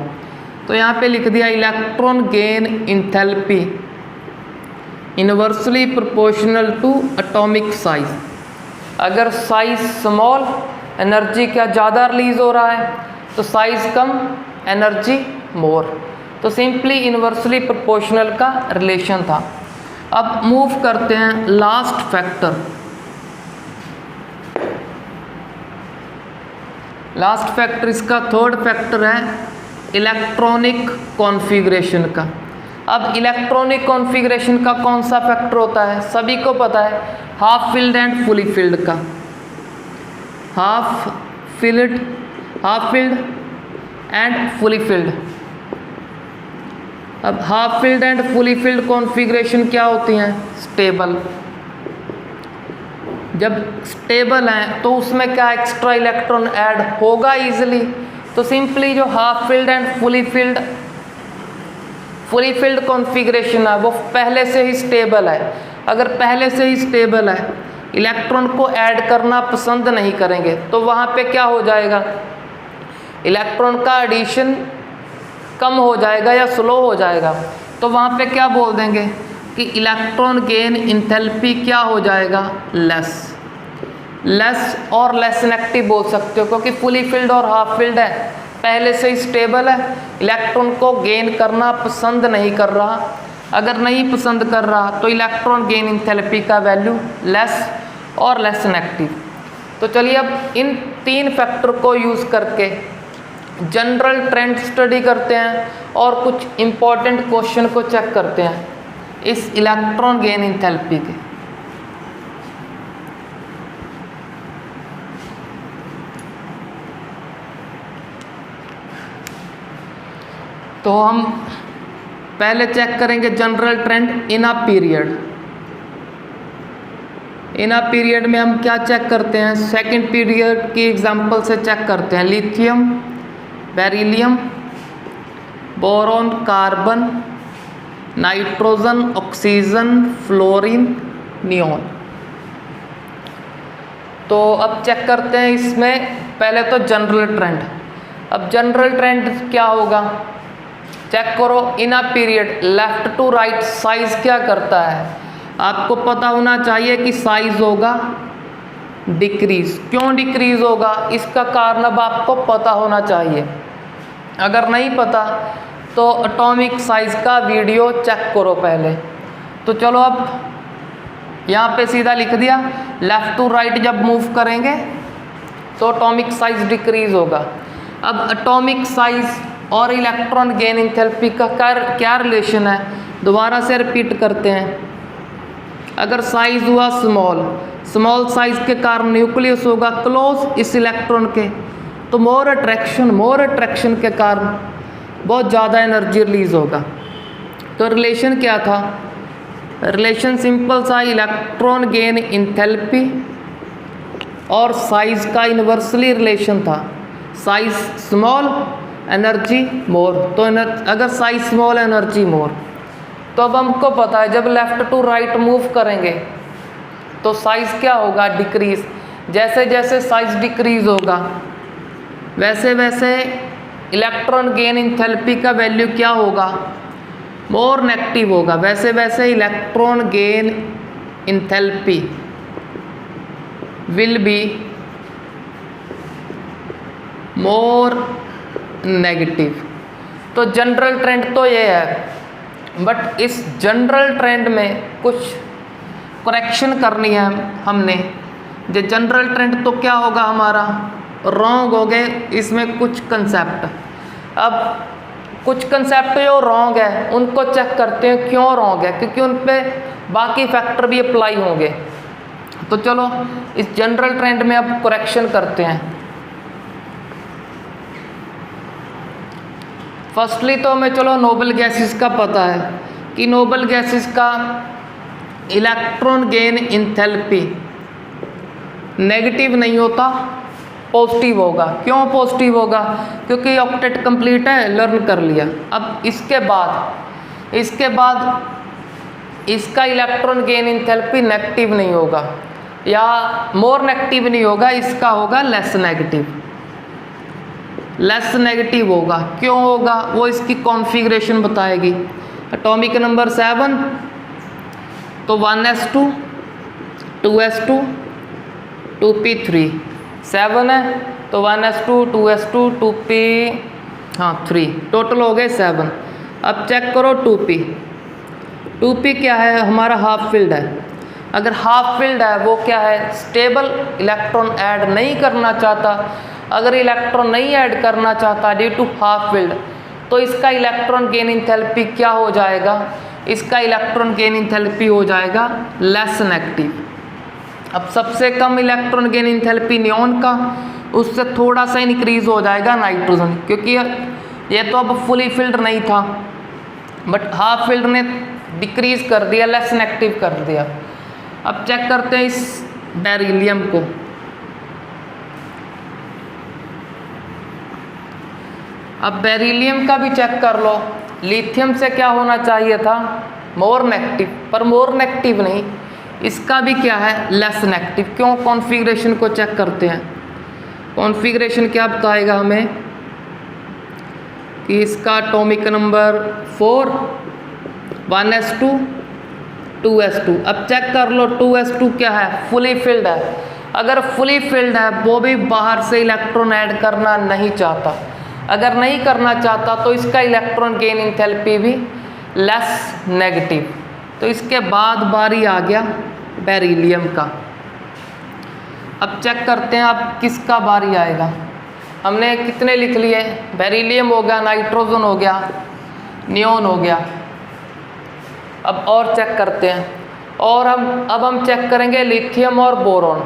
तो यहाँ पे लिख दिया electron gain enthalpy inversely proportional to atomic size. अगर साइज स्मॉल, एनर्जी क्या ज़्यादा रिलीज हो रहा है, तो साइज कम, एनर्जी मोर। तो सिंपली इनवर्सली प्रोपोर्शनल का रिलेशन था। अब मूव करते हैं लास्ट फैक्टर। लास्ट फैक्टर इसका थर्ड फैक्टर है इलेक्ट्रॉनिक कॉन्फ़िगरेशन का। अब इलेक्ट्रॉनिक कॉन्फ़िगरेशन का कौन सा फैक्टर होता है, सभी को पता है, half filled and fully filled का। Half filled and fully filled. अब half filled and fully filled configuration क्या होती हैं, स्टेबल। जब स्टेबल हैं तो उसमें क्या एक्स्ट्रा इलेक्ट्रॉन ऐड होगा इजीली। तो सिंपली जो half filled and fully filled configuration है वो पहले से ही स्टेबल है। अगर पहले से ही स्टेबल है, इलेक्ट्रॉन को ऐड करना पसंद नहीं करेंगे, तो वहाँ पे क्या हो जाएगा, इलेक्ट्रॉन का एडिशन कम हो जाएगा या स्लो हो जाएगा। तो वहाँ पे क्या बोल देंगे कि इलेक्ट्रॉन गेन इंथैल्पी क्या हो जाएगा, लेस और लेस नेगेटिव बोल सकते हो, क्योंकि फुली फिल्ड और हाफ फिल्ड है, पहले से ही स्टेबल है, इलेक्ट्रॉन को गेन करना पसंद नहीं कर रहा। अगर नहीं पसंद कर रहा तो इलेक्ट्रॉन गेन इंथैल्पी का वैल्यू लेस और लेस नेगेटिव। तो चलिए अब इन तीन फैक्टर को यूज़ करके जनरल ट्रेंड स्टडी करते हैं और कुछ इम्पॉर्टेंट क्वेश्चन को चेक करते हैं इस इलेक्ट्रॉन गेन इंथैल्पी के। तो हम पहले चेक करेंगे general trend in a period. In a period में हम क्या चेक करते हैं, सेकंड पीरियड की एग्जांपल से चेक करते हैं। Lithium, beryllium, boron, carbon, nitrogen, oxygen, fluorine, neon. तो अब चेक करते हैं इसमें पहले तो जनरल ट्रेंड। अब जनरल ट्रेंड क्या होगा, चेक करो। In a period left to right size क्या करता है, आपको पता होना चाहिए कि साइज होगा डिक्रीज। क्यों डिक्रीज होगा, इसका कारण अब आपको पता होना चाहिए। अगर नहीं पता तो एटॉमिक साइज का वीडियो चेक करो पहले। तो चलो अब यहाँ पे सीधा लिख दिया, लेफ़्ट टू राइट जब मूव करेंगे तो एटॉमिक साइज डिक्रीज होगा। अब एटॉमिक साइज और इलेक्ट्रॉन गेन एंथैल्पी का क्या रिलेशन है, दोबारा से रिपीट करते हैं। अगर साइज हुआ स्मॉल साइज के कारण न्यूक्लियस होगा क्लोज इस इलेक्ट्रॉन के, तो मोर अट्रैक्शन के कारण बहुत ज़्यादा एनर्जी रिलीज होगा। तो रिलेशन क्या था, रिलेशन सिंपल सा, इलेक्ट्रॉन गेन एंथैल्पी और साइज का इन्वर्सली रिलेशन था। साइज स्मॉल एनर्जी मोर, तो अगर साइज स्मॉल एनर्जी मोर, तो अब हमको पता है जब लेफ़्ट टू राइट मूव करेंगे तो साइज क्या होगा, डिक्रीज। जैसे जैसे साइज डिक्रीज होगा वैसे वैसे इलेक्ट्रॉन गेन एंथैल्पी का वैल्यू क्या होगा, मोर नेगेटिव होगा। वैसे वैसे electron gain enthalpy will be more negative. तो जनरल ट्रेंड तो ये है, बट इस जनरल ट्रेंड में कुछ करेक्शन करनी है हमने। जो जनरल ट्रेंड तो क्या होगा हमारा, रॉन्ग हो गए इसमें कुछ कंसेप्ट। अब कुछ कंसेप्ट जो रॉन्ग है उनको चेक करते हैं क्यों रॉन्ग है, क्योंकि उन पे बाकी फैक्टर भी अप्लाई होंगे। तो चलो इस जनरल ट्रेंड में अब करेक्शन करते हैं। फर्स्टली तो हमें चलो नोबल गैसेस का पता है कि नोबल गैसेस का इलेक्ट्रॉन गेन एंथैल्पी नेगेटिव नहीं होता, पॉजिटिव होगा। क्यों पॉजिटिव होगा, क्योंकि ऑक्टेट कंप्लीट है, लर्न कर लिया। अब इसके बाद इसका इलेक्ट्रॉन गेन एंथैल्पी नेगेटिव नहीं होगा या मोर नेगेटिव नहीं होगा, इसका होगा लेस नेगेटिव होगा। क्यों होगा वो इसकी कॉन्फ़िगरेशन बताएगी। एटॉमिक नंबर 7 तो 1s2 2s2 2p3 7 है, तो 1s2 2s2 2p 3 टोटल हो गए 7। अब चेक करो 2p क्या है, हमारा हाफ फील्ड है। अगर हाफ फील्ड है वो क्या है, स्टेबल इलेक्ट्रॉन ऐड नहीं करना चाहता। अगर इलेक्ट्रॉन नहीं ऐड करना चाहता ड्यू टू हाफ फील्ड, तो इसका इलेक्ट्रॉन गेन एंथैल्पी क्या हो जाएगा, इसका इलेक्ट्रॉन गेन एंथैल्पी हो जाएगा लेस नेगेटिव। अब सबसे कम इलेक्ट्रॉन गेन एंथैल्पी नियॉन का, उससे थोड़ा सा इंक्रीज हो जाएगा नाइट्रोजन, क्योंकि ये तो अब फुली फिल्ड नहीं था, बट हाफ फील्ड ने डिक्रीज कर दिया, लेस नेगेटिव कर दिया। अब चेक करते हैं इस बेरिलियम को। अब बेरिलियम का भी चेक कर लो। लिथियम से क्या होना चाहिए था, मोर नेगेटिव, पर मोर नेगेटिव नहीं, इसका भी क्या है, लेस नेगेटिव। क्यों, कॉन्फ़िगरेशन को चेक करते हैं। कॉन्फ़िगरेशन क्या बताएगा हमें कि इसका एटॉमिक नंबर 4 1s2 2s2। अब चेक कर लो 2s2 क्या है, फुली फिल्ड है। अगर फुली फिल्ड है वो भी बाहर से इलेक्ट्रॉन ऐड करना नहीं चाहता। अगर नहीं करना चाहता तो इसका इलेक्ट्रॉन गेन एंथैल्पी भी लेस नेगेटिव। तो इसके बाद बारी आ गया बेरिलियम का। अब चेक करते हैं अब किसका बारी आएगा। हमने कितने लिख लिए, बेरिलियम हो गया, नाइट्रोजन हो गया, नियॉन हो गया। अब और चेक करते हैं, और अब हम चेक करेंगे लिथियम और बोरॉन।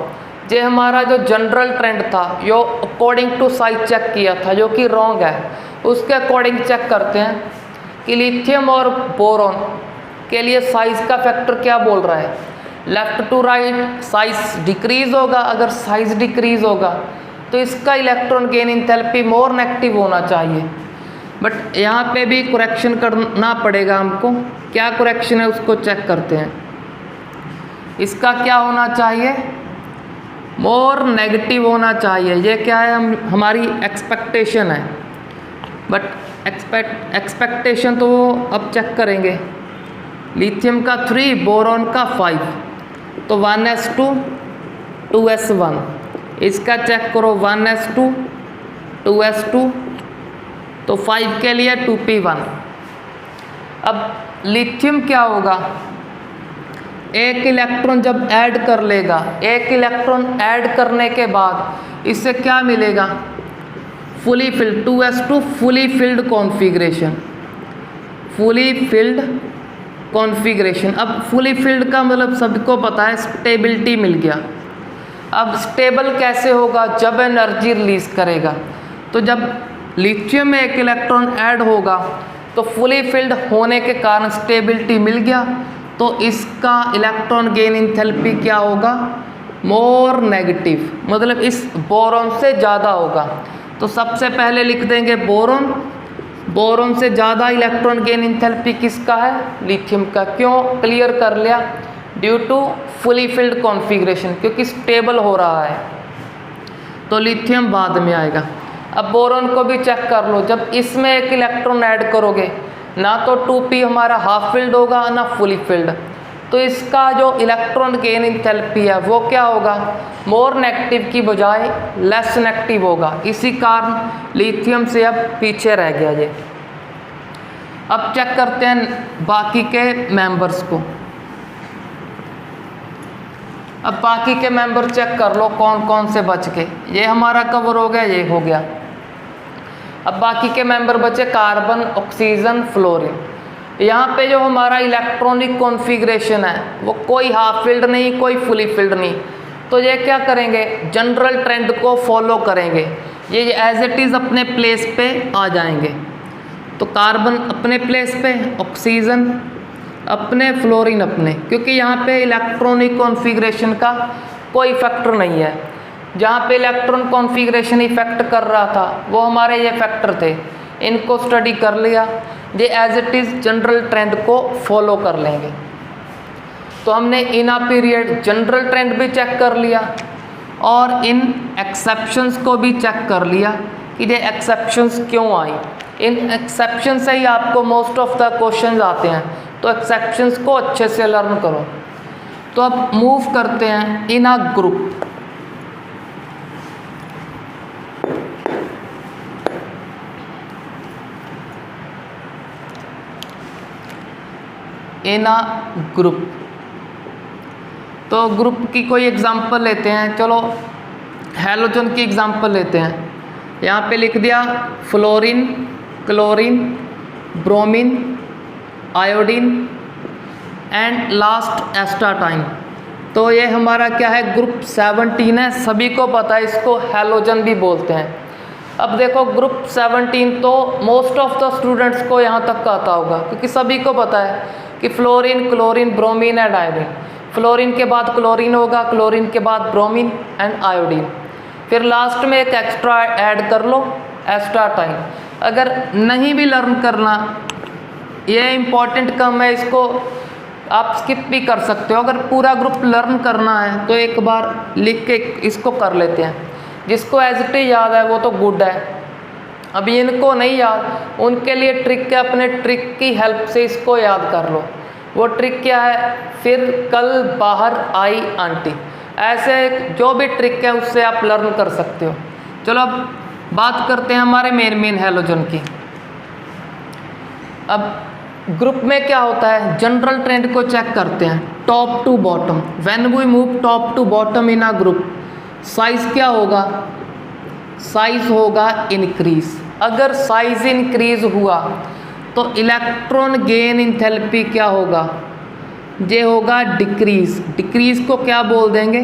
ये हमारा जो जनरल ट्रेंड था, जो अकॉर्डिंग टू साइज चेक किया था, जो कि रॉन्ग है, उसके अकॉर्डिंग चेक करते हैं कि लिथियम और बोरॉन के लिए साइज का फैक्टर क्या बोल रहा है। Left to right size decrease होगा। अगर साइज डिक्रीज होगा तो इसका electron gain enthalpy more negative होना चाहिए। बट यहाँ पे भी करेक्शन करना पड़ेगा हमको। क्या करेक्शन है उसको चेक करते हैं। इसका क्या होना चाहिए, मोर नेगेटिव होना चाहिए। ये क्या है, हमारी एक्सपेक्टेशन है, बट एक्सपेक्टेशन तो अब चेक करेंगे। लिथियम का 3, बोरॉन का 5, तो 1s2 2s1, इसका चेक करो 1s2, 2s2, तो 5 के लिए 2p1। अब लिथियम क्या होगा, एक इलेक्ट्रॉन जब ऐड कर लेगा, एक इलेक्ट्रॉन ऐड करने के बाद इससे क्या मिलेगा, fully filled 2s2 fully filled configuration, fully filled configuration. अब फुली फिल्ड का मतलब सबको पता है, स्टेबिलिटी मिल गया। अब स्टेबल कैसे होगा, जब एनर्जी रिलीज करेगा। तो जब लिथियम में एक इलेक्ट्रॉन ऐड होगा तो फुली फिल्ड होने के कारण स्टेबिलिटी मिल गया, तो इसका इलेक्ट्रॉन गेन एंथैल्पी क्या होगा, मोर नेगेटिव, मतलब इस बोरॉन से ज़्यादा होगा। तो सबसे पहले लिख देंगे बोरॉन, बोरॉन से ज़्यादा इलेक्ट्रॉन गेन एंथैल्पी किसका है, लिथियम का। क्यों, क्लियर कर लिया, due to fully filled configuration, क्योंकि स्टेबल हो रहा है, तो लिथियम बाद में आएगा। अब बोरॉन को भी चेक कर लो, जब इसमें एक इलेक्ट्रॉन ऐड करोगे ना तो 2p हमारा हाफ फिल्ड होगा ना फुली फिल्ड, तो इसका जो इलेक्ट्रॉन गेन एंथैल्पी है वो क्या होगा, मोर नेगेटिव की बजाय लेस नेगेटिव होगा। इसी कारण लिथियम से अब पीछे रह गया ये। अब चेक करते हैं बाकी के मेंबर्स को। अब बाकी के मेंबर चेक कर लो कौन कौन से बच गए। ये हमारा कवर हो गया, ये हो गया। अब बाकी के मेंबर बचे कार्बन, ऑक्सीजन, फ्लोरीन। यहाँ पे जो हमारा इलेक्ट्रॉनिक कॉन्फ़िगरेशन है वो कोई हाफ फिल्ड नहीं, कोई फुली फिल्ड नहीं, तो ये क्या करेंगे, जनरल ट्रेंड को फॉलो करेंगे, ये एज इट इज़ अपने प्लेस पे आ जाएंगे। तो कार्बन अपने प्लेस पे, ऑक्सीजन अपने, फ्लोरीन अपने, क्योंकि यहाँ पे इलेक्ट्रॉनिक कॉन्फ़िगरेशन का कोई फैक्टर नहीं है। जहाँ पे इलेक्ट्रॉन कॉन्फ़िगरेशन इफेक्ट कर रहा था वो हमारे ये फैक्टर थे, इनको स्टडी कर लिया, ये as it is general trend को फॉलो कर लेंगे। तो हमने in a period general trend भी चेक कर लिया और इन एक्सेप्शंस को भी चेक कर लिया कि ये एक्सेप्शंस क्यों आई। इन एक्सेप्शन से ही आपको मोस्ट ऑफ द क्वेश्चंस आते हैं, तो एक्सेप्शंस को अच्छे से लर्न करो। तो अब मूव करते हैं in a group. In a group, तो ग्रुप की कोई एग्जांपल लेते हैं। चलो हैलोजन की एग्जांपल लेते हैं। यहाँ पे लिख दिया fluorine, chlorine, bromine, iodine and last एस्टाटाइन। तो ये हमारा क्या है, ग्रुप 17 है, सभी को पता है, इसको हैलोजन भी बोलते हैं। अब देखो ग्रुप 17 तो मोस्ट ऑफ द स्टूडेंट्स को यहाँ तक का आता होगा, क्योंकि सभी को पता है कि fluorine, chlorine, bromine and iodine. Fluorine के बाद क्लोरीन होगा, क्लोरीन के बाद ब्रोमीन एंड आयोडीन, फिर लास्ट में एक एक्स्ट्रा ऐड कर लो, एस्टाटाइन। अगर नहीं भी लर्न करना, ये इम्पॉर्टेंट कम है, इसको आप स्किप भी कर सकते हो। अगर पूरा ग्रुप लर्न करना है तो एक बार लिख के इसको कर लेते हैं। जिसको एज इट इज़ याद है वो तो गुड है, अभी इनको नहीं याद, उनके लिए ट्रिक है, अपने ट्रिक की हेल्प से इसको याद कर लो। वो ट्रिक क्या है, फिर कल बाहर आई आंटी, ऐसे जो भी ट्रिक है उससे आप लर्न कर सकते हो। चलो अब बात करते हैं हमारे मेन हैलोजन की। अब ग्रुप में क्या होता है, जनरल ट्रेंड को चेक करते हैं, top to bottom. When we move top to bottom in a group, size क्या होगा, साइज होगा इंक्रीज। अगर साइज इंक्रीज हुआ तो इलेक्ट्रॉन गेन एंथैल्पी क्या होगा, ये होगा डिक्रीज। डिक्रीज को क्या बोल देंगे,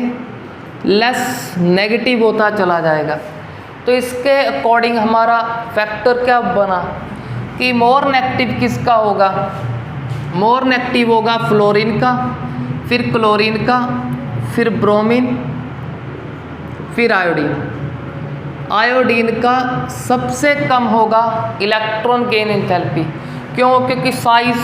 लेस नेगेटिव होता चला जाएगा। तो इसके अकॉर्डिंग हमारा फैक्टर क्या बना कि मोर नेगेटिव किसका होगा, मोर नेगेटिव होगा फ्लोरीन का, फिर क्लोरीन का, फिर ब्रोमीन, फिर आयोडीन। आयोडीन का सबसे कम होगा इलेक्ट्रॉन गेन एंथैल्पी। क्यों, क्योंकि साइज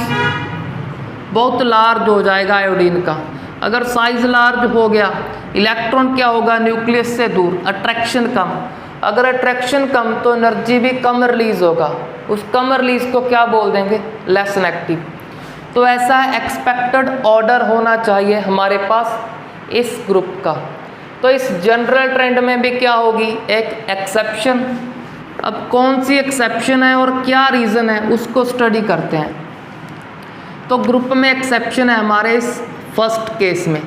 बहुत लार्ज हो जाएगा आयोडीन का। अगर साइज लार्ज हो गया, इलेक्ट्रॉन क्या होगा, न्यूक्लियस से दूर, अट्रैक्शन कम। अगर अट्रैक्शन कम तो एनर्जी भी कम रिलीज होगा, उस कम रिलीज को क्या बोल देंगे, लेस नेगेटिव। तो ऐसा एक्सपेक्टेड ऑर्डर होना चाहिए हमारे पास इस ग्रुप का। तो इस जनरल ट्रेंड में भी क्या होगी, एक एक्सेप्शन। अब कौन सी एक्सेप्शन है और क्या रीज़न है उसको स्टडी करते हैं। तो ग्रुप में एक्सेप्शन है हमारे इस फर्स्ट केस में,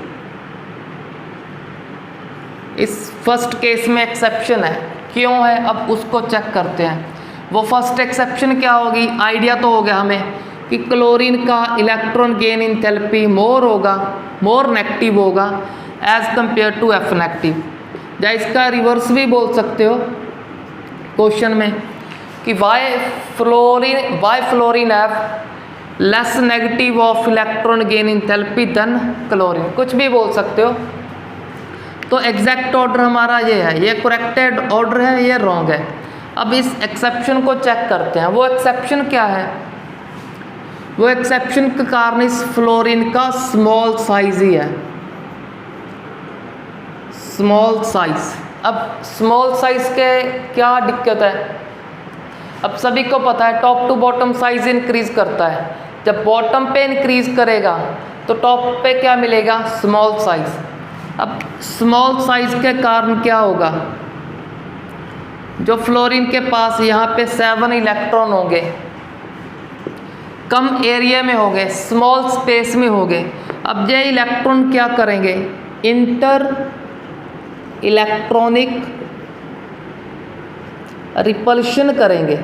इस फर्स्ट केस में एक्सेप्शन है, क्यों है अब उसको चेक करते हैं। वो फर्स्ट एक्सेप्शन क्या होगी, आइडिया तो हो गया हमें कि क्लोरीन का इलेक्ट्रॉन गेन इंथैल्पी मोर होगा, मोर नेगेटिव होगा as compare to F negative. या इसका रिवर्स भी बोल सकते हो क्वेश्चन में कि why fluorine have less negative of electron gain enthalpy than chlorine, कुछ भी बोल सकते हो। तो एग्जैक्ट ऑर्डर हमारा ये है, ये करेक्टेड ऑर्डर है, ये रॉन्ग है। अब इस एक्सेप्शन को चेक करते हैं। वो एक्सेप्शन क्या है, वो एक्सेप्शन के कारण इस फ्लोरीन का स्मॉल साइज ही है, स्मॉल साइज। अब स्मॉल साइज के क्या दिक्कत है, अब सभी को पता है top to bottom size increase करता है। जब बॉटम पे इंक्रीज करेगा तो टॉप पे क्या मिलेगा, स्मॉल साइज। अब स्मॉल साइज के कारण क्या होगा, जो फ्लोरीन के पास यहाँ पे 7 इलेक्ट्रॉन होंगे, कम एरिया में होंगे, स्मॉल स्पेस में होंगे। अब ये इलेक्ट्रॉन क्या करेंगे, इंटर इलेक्ट्रॉनिक रिपल्शन करेंगे,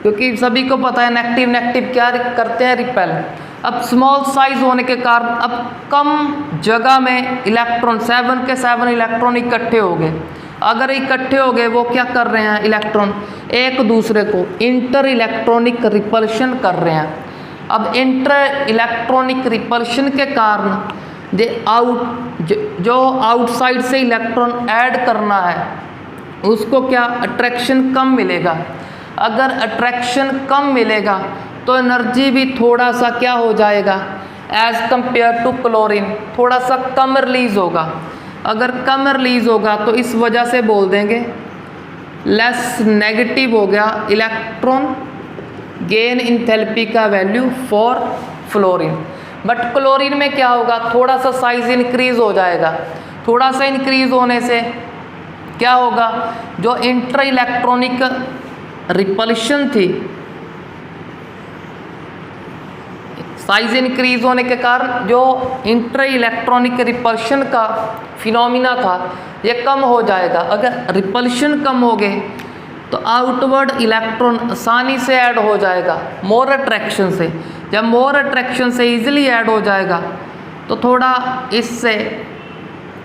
क्योंकि सभी को पता है नेगेटिव नेगेटिव क्या करते हैं, रिपेल। अब स्मॉल साइज होने के कारण अब कम जगह में इलेक्ट्रॉन 7 के 7 इलेक्ट्रॉन इकट्ठे हो गए। अगर इकट्ठे हो गए वो क्या कर रहे हैं, इलेक्ट्रॉन एक दूसरे को इंटर इलेक्ट्रॉनिक रिपल्शन कर रहे हैं। अब इंटर इलेक्ट्रॉनिक रिपल्शन के कारण जो आउटसाइड से इलेक्ट्रॉन ऐड करना है उसको क्या अट्रैक्शन कम मिलेगा। अगर अट्रैक्शन कम मिलेगा तो एनर्जी भी थोड़ा सा क्या हो जाएगा, एज कंपेयर टू क्लोरीन थोड़ा सा कम रिलीज होगा। अगर कम रिलीज होगा तो इस वजह से बोल देंगे लेस नेगेटिव हो गया इलेक्ट्रॉन गेन इंथैल्पी का value for fluorine. But chlorine में क्या होगा, थोड़ा सा साइज इंक्रीज हो जाएगा। थोड़ा सा इंक्रीज होने से क्या होगा, जो इंटर इलेक्ट्रॉनिक रिपल्शन थी, साइज इंक्रीज होने के कारण जो इंटर इलेक्ट्रॉनिक रिपल्शन का फिनोमिना था ये कम हो जाएगा। अगर रिपल्शन कम हो गए तो आउटवर्ड इलेक्ट्रॉन आसानी से ऐड हो जाएगा मोर अट्रैक्शन से। जब मोर अट्रैक्शन से इजीली ऐड हो जाएगा तो थोड़ा इससे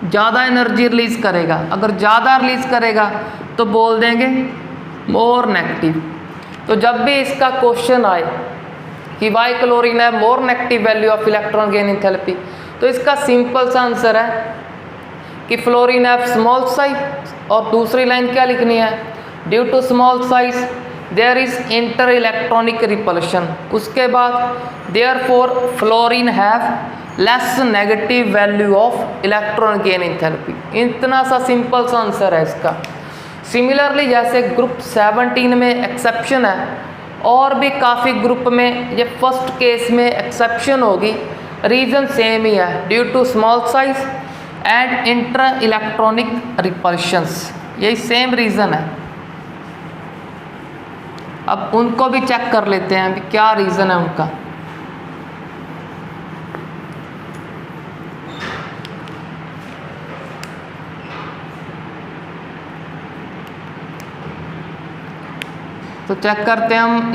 ज़्यादा एनर्जी रिलीज करेगा। अगर ज़्यादा रिलीज करेगा तो बोल देंगे मोर नेगेटिव। तो जब भी इसका क्वेश्चन आए कि वाई क्लोरीन है मोर negative value of electron gain enthalpy, तो इसका सिंपल सा आंसर है कि फ्लोरीन हैव स्मॉल साइज। और दूसरी लाइन क्या लिखनी है, due to small size there is inter electronic repulsion. उसके बाद therefore fluorine have less negative value of electron gain enthalpy. इतना सा सिंपल सा आंसर है इसका। सिमिलरली जैसे ग्रुप 17 में एक्सेप्शन है और भी काफ़ी ग्रुप में ये फर्स्ट केस में एक्सेप्शन होगी, रीज़न सेम ही है, due to small size and inter electronic repulsions, यही सेम रीज़न है। अब उनको भी चेक कर लेते हैं अभी क्या रीज़न है उनका। तो चेक करते हैं हम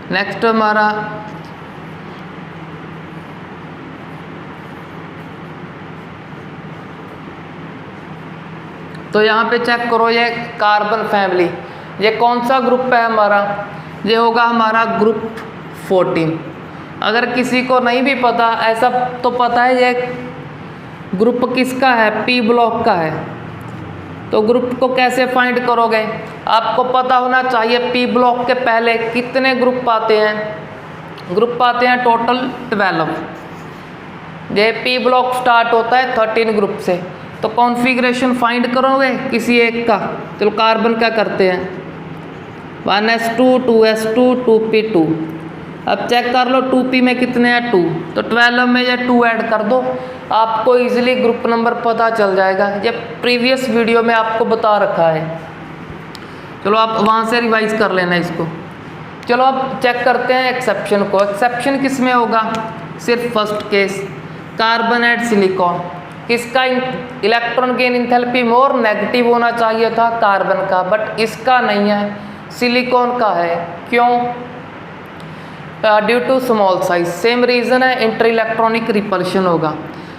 नेक्स्ट हमारा तो यहाँ पे चेक करो, ये कार्बन फैमिली, ये कौन सा ग्रुप है हमारा, ये होगा हमारा ग्रुप 14। अगर किसी को नहीं भी पता, ऐसा तो पता है ये ग्रुप किसका है, पी ब्लॉक का है। तो ग्रुप को कैसे फाइंड करोगे, आपको पता होना चाहिए पी ब्लॉक के पहले कितने ग्रुप आते हैं। ग्रुप आते हैं टोटल 12। ये पी ब्लॉक स्टार्ट होता है 13 ग्रुप से। तो कॉन्फ़िगरेशन फाइंड करोगे किसी एक का, चलो कार्बन का करते हैं, 1s2 2s2 2p2। अब चेक कर लो 2p में कितने हैं 2, तो 12 में ये 2 ऐड कर दो, आपको इजीली ग्रुप नंबर पता चल जाएगा। ये प्रीवियस वीडियो में आपको बता रखा है, चलो आप वहाँ से रिवाइज कर लेना इसको। चलो अब चेक करते हैं एक्सेप्शन को। एक्सेप्शन किस में होगा, सिर्फ first case carbon and silicon, किसका electron gain enthalpy more negative होना चाहिए था, कार्बन का, बट इसका नहीं है, सिलिकॉन का है। क्यों, due to small size, same reason है, इंटर इलेक्ट्रॉनिक रिपल्शन होगा।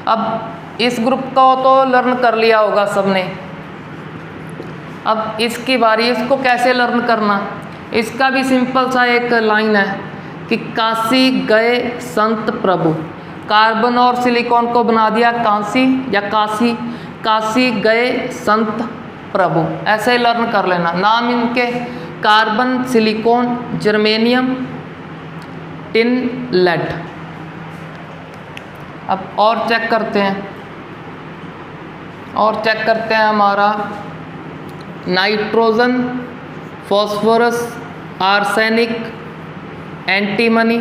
अब इस ग्रुप का तो लर्न कर लिया होगा सबने, अब इसकी बारी, इसको कैसे लर्न करना, इसका भी सिंपल सा एक लाइन है कि काशी गए संत प्रभु, कार्बन और सिलिकॉन को बना दिया कांसी या काशी, काशी गए संत प्रभु, ऐसे ही लर्न कर लेना। नाम इनके carbon, silicon, germanium, tin, lead. अब और चेक करते हैं, हमारा nitrogen, phosphorus, arsenic, antimony,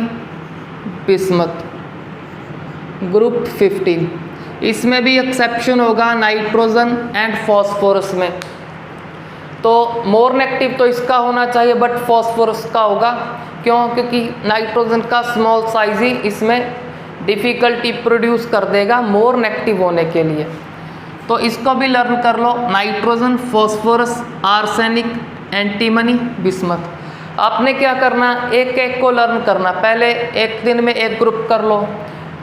bismuth, group 15। इसमें भी एक्सेप्शन होगा नाइट्रोजन एंड फॉस्फोरस में, तो मोर नेगेटिव तो इसका होना चाहिए बट फॉस्फोरस का होगा। क्यों, क्योंकि नाइट्रोजन का स्मॉल साइज ही इसमें डिफ़िकल्टी प्रोड्यूस कर देगा मोर नेगेटिव होने के लिए, तो इसको भी लर्न कर लो। Nitrogen, phosphorus, arsenic, antimony, bismuth. आपने क्या करना, एक एक को लर्न करना, पहले एक दिन में एक ग्रुप कर लो,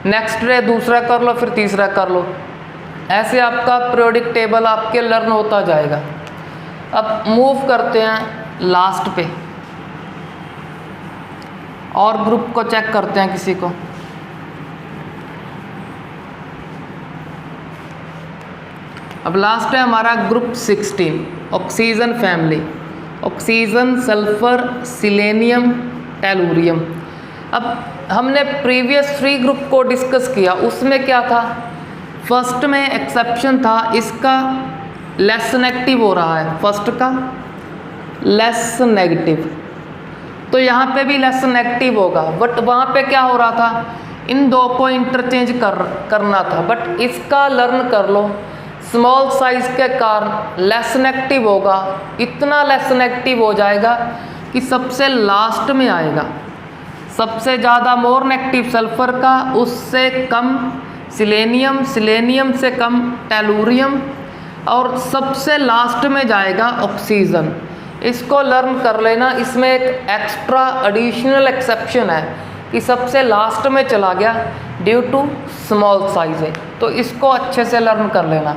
नेक्स्ट डे दूसरा कर लो, फिर तीसरा कर लो, ऐसे आपका पीरियोडिक टेबल आपके लर्न होता जाएगा। अब मूव करते हैं लास्ट पे और ग्रुप को चेक करते हैं किसी को। अब लास्ट है हमारा group 16, oxygen family, oxygen, sulphur, selenium, tellurium. अब हमने प्रीवियस 3 ग्रुप को डिस्कस किया, उसमें क्या था, फर्स्ट में एक्सेप्शन था, इसका लेस नेगेटिव हो रहा है, फर्स्ट का लेस नेगेटिव, तो यहाँ पे भी लेस नेगेटिव होगा, बट वहाँ पे क्या हो रहा था, इन दो को इंटरचेंज करना था, बट इसका लर्न कर लो, स्मॉल साइज के कारण लेस नेगेटिव होगा, इतना लेस नेगेटिव हो जाएगा कि सबसे लास्ट में आएगा, सबसे ज़्यादा मोर नेगेटिव सल्फर का, उससे कम सिलेनियम, सिलेनियम से कम टेलुरियम, और सबसे लास्ट में जाएगा ऑक्सीजन। इसको लर्न कर लेना, इसमें एक एक्स्ट्रा एडिशनल एक्सेप्शन है कि सबसे लास्ट में चला गया ड्यू टू स्मॉल साइज है, तो इसको अच्छे से लर्न कर लेना।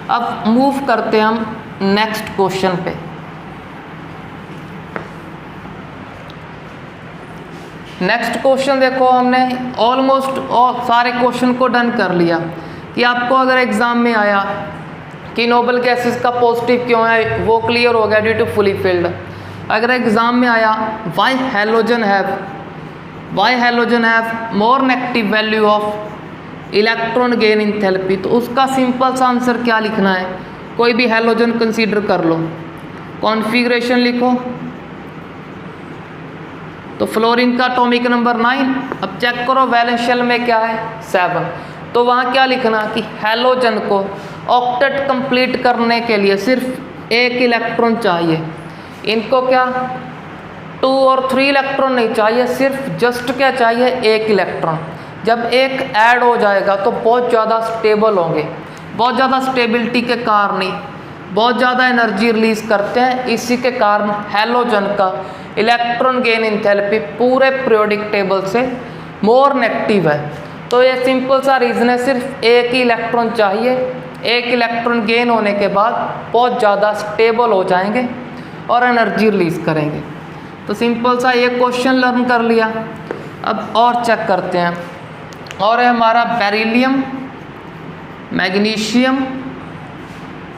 अब मूव करते हैं हम नेक्स्ट क्वेश्चन पे। नेक्स्ट क्वेश्चन देखो, हमने ऑलमोस्ट सारे क्वेश्चन को डन कर लिया कि आपको अगर एग्जाम में आया कि नोबल गैसेस का पॉजिटिव क्यों है, वो क्लियर हो गया ड्यू टू फुली फिल्ड। अगर एग्जाम में आया why halogen have more negative value of electron gain enthalpy, तो उसका सिंपल सा आंसर क्या लिखना है, कोई भी हैलोजन कंसीडर कर लो, कॉन्फ़िगरेशन लिखो, तो फ्लोरीन का एटॉमिक नंबर 9। अब चेक करो वैलेंस शेल में क्या है 7, तो वहाँ क्या लिखना कि हैलोजन को ऑक्टेट कंप्लीट करने के लिए सिर्फ एक इलेक्ट्रॉन चाहिए, इनको क्या 2 और 3 इलेक्ट्रॉन नहीं चाहिए, सिर्फ जस्ट क्या चाहिए, एक इलेक्ट्रॉन। जब एक ऐड हो जाएगा तो बहुत ज़्यादा स्टेबल होंगे, बहुत ज़्यादा स्टेबिलिटी के कारण ही बहुत ज़्यादा एनर्जी रिलीज करते हैं, इसी के कारण हैलोजन का इलेक्ट्रॉन गेन इंथैल्पी पूरे पीरियोडिक टेबल से मोर नेगेटिव है। तो ये सिंपल सा रीज़न है, सिर्फ एक ही इलेक्ट्रॉन चाहिए, एक इलेक्ट्रॉन गेन होने के बाद बहुत ज़्यादा स्टेबल हो जाएंगे और एनर्जी रिलीज करेंगे। तो सिंपल सा ये क्वेश्चन लर्न कर लिया। अब और चेक करते हैं, और है हमारा beryllium, magnesium,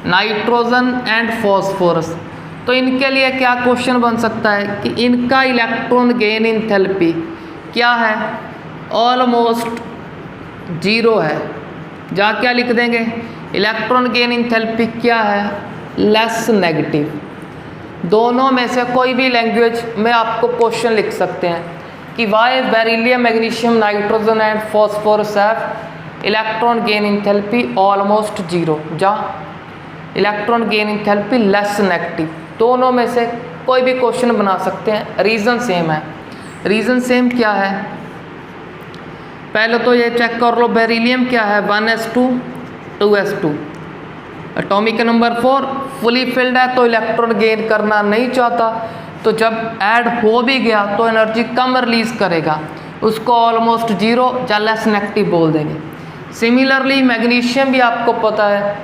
nitrogen and phosphorus. तो इनके लिए क्या क्वेश्चन बन सकता है कि इनका इलेक्ट्रॉन गेन इंथैल्पी क्या है, ऑलमोस्ट 0 है। जा क्या लिख देंगे, इलेक्ट्रॉन गेन इंथैल्पी क्या है, लेस नेगेटिव। दोनों में से कोई भी लैंग्वेज में आपको क्वेश्चन लिख सकते हैं कि why beryllium magnesium nitrogen and phosphorus have electron gain enthalpy almost zero, जहाँ electron gain enthalpy less negative. दोनों में से कोई भी क्वेश्चन बना सकते हैं, रीज़न सेम है। रीज़न सेम क्या है, पहले तो ये चेक कर लो, बेरिलियम क्या है 1s2 2s2, atomic number 4 fully filled है तो इलेक्ट्रॉन गेन करना नहीं चाहता, तो जब ऐड हो भी गया तो एनर्जी कम रिलीज करेगा, उसको ऑलमोस्ट जीरो या लेस नेगेटिव बोल देंगे। सिमिलरली मैग्नीशियम भी आपको पता है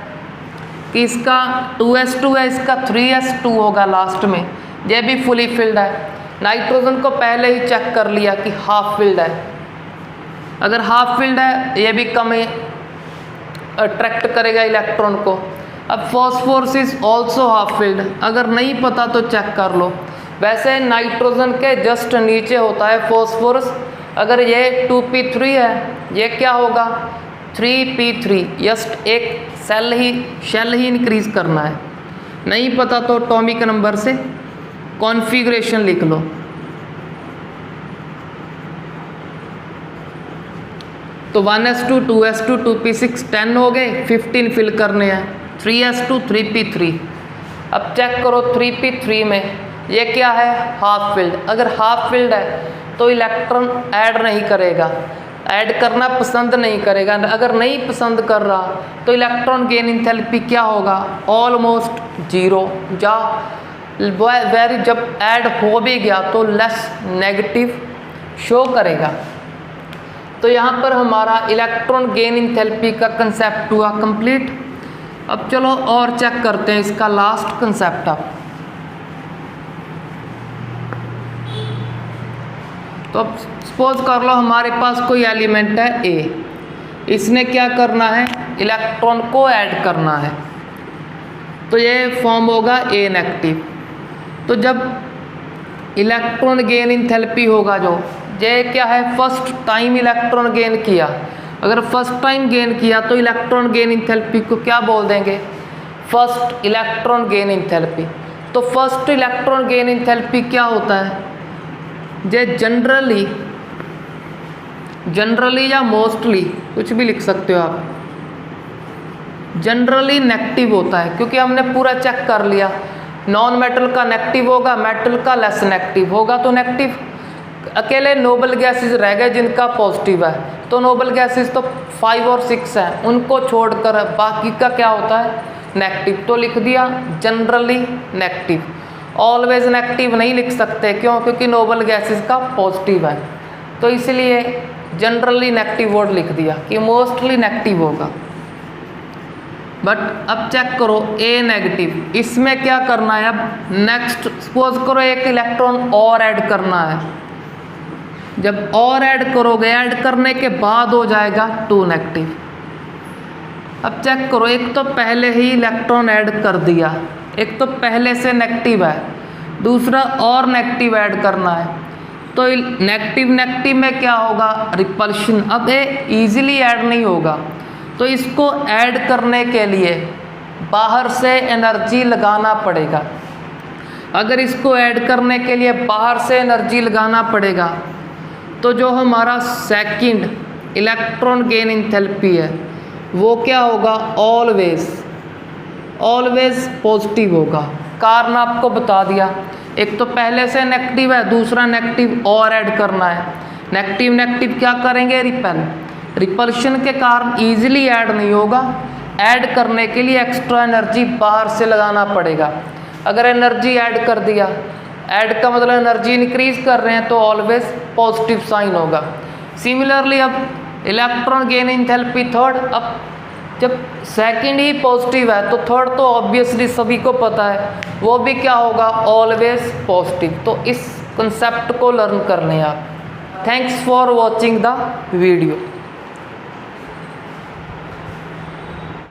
कि इसका 2s2 है, इसका 3s2 होगा लास्ट में, ये भी फुली फिल्ड है। नाइट्रोजन को पहले ही चेक कर लिया कि हाफ फिल्ड है, अगर हाफ फिल्ड है ये भी कम अट्रैक्ट करेगा इलेक्ट्रॉन को। अब phosphorus is also half filled, अगर नहीं पता तो चेक कर लो। वैसे नाइट्रोजन के जस्ट नीचे होता है फॉस्फोरस, अगर ये 2p3 है, ये क्या होगा 3p3, जस्ट एक शेल ही इंक्रीज करना है। नहीं पता तो एटॉमिक नंबर से कॉन्फ़िगरेशन लिख लो। तो 1s2 2s2 2p6 10 हो गए, 15 फिल करने हैं, 3s2 3p3। अब चेक करो 3p3 में ये क्या है हाफ फिल्ड, अगर हाफ फिल्ड है तो इलेक्ट्रॉन ऐड नहीं करेगा, ऐड करना पसंद नहीं करेगा। अगर नहीं पसंद कर रहा तो इलेक्ट्रॉन गेन इंथैल्पी क्या होगा ऑलमोस्ट जीरो, या वेरी जब ऐड हो भी गया तो लेस नेगेटिव शो करेगा। तो यहाँ पर हमारा इलेक्ट्रॉन गेन इंथैल्पी का कंसेप्ट हुआ कंप्लीट। अब चलो और चेक करते हैं इसका लास्ट कंसेप्ट। आप तो अब सपोज कर लो हमारे पास कोई एलिमेंट है ए, इसने क्या करना है इलेक्ट्रॉन को ऐड करना है, तो ये फॉर्म होगा ए नेगेटिव। तो जब इलेक्ट्रॉन गेन इंथैल्पी होगा जो ये क्या है फर्स्ट टाइम इलेक्ट्रॉन गेन किया, अगर फर्स्ट टाइम गेन किया तो इलेक्ट्रॉन गेन इंथैल्पी को क्या बोल देंगे फर्स्ट इलेक्ट्रॉन गेन इंथैल्पी। तो फर्स्ट इलेक्ट्रॉन गेन इंथैल्पी क्या होता है, ये जनरली या मोस्टली कुछ भी लिख सकते हो आप, जनरली नेगेटिव होता है, क्योंकि हमने पूरा चेक कर लिया नॉन मेटल का नेगेटिव होगा, मेटल का लेस नेगेटिव होगा। तो नेगेटिव अकेले नोबल गैसेस रह गए जिनका पॉजिटिव है, तो नोबल गैसेस तो 5 और 6 हैं, उनको छोड़कर बाकी का क्या होता है नेगेटिव। तो लिख दिया जनरली नेगेटिव। ऑलवेज नेगेटिव नहीं लिख सकते, क्यों, क्योंकि नोबल गैसेस का पॉजिटिव है, तो इसलिए जनरली नेगेटिव वर्ड लिख दिया कि मोस्टली नेगेटिव होगा। बट अब चेक करो ए नेगेटिव, इसमें क्या करना है अब नेक्स्ट सपोज करो एक इलेक्ट्रॉन और ऐड करना है, जब और ऐड करोगे ऐड करने के बाद हो जाएगा 2 नेगेटिव। अब चेक करो एक तो पहले ही इलेक्ट्रॉन ऐड कर दिया, एक तो पहले से नेगेटिव है, दूसरा और नेगेटिव ऐड करना है, तो नेगेटिव में क्या होगा रिपल्शन। अब ये ईजिली ऐड नहीं होगा, तो इसको ऐड करने के लिए बाहर से एनर्जी लगाना पड़ेगा। अगर इसको ऐड करने के लिए बाहर से एनर्जी लगाना पड़ेगा तो जो हमारा सेकंड इलेक्ट्रॉन गेन इंथैल्पी है वो क्या होगा ऑलवेज पॉजिटिव होगा। कारण आपको बता दिया, एक तो पहले से नेगेटिव है, दूसरा नेगेटिव और ऐड करना है। नेगेटिव क्या करेंगे रिपल्शन के कारण ईजिली ऐड नहीं होगा, ऐड करने के लिए एक्स्ट्रा एनर्जी बाहर से लगाना पड़ेगा। अगर एनर्जी ऐड कर दिया, ऐड का मतलब एनर्जी इंक्रीज कर रहे हैं, तो ऑलवेज पॉजिटिव साइन होगा। सिमिलरली अब इलेक्ट्रॉन गेन इंथैल्पी थर्ड, अब जब सेकंड ही पॉजिटिव है तो थर्ड तो ऑब्वियसली सभी को पता है वो भी क्या होगा ऑलवेज पॉजिटिव। तो इस कंसेप्ट को लर्न कर लें आप। Thanks for watching the video.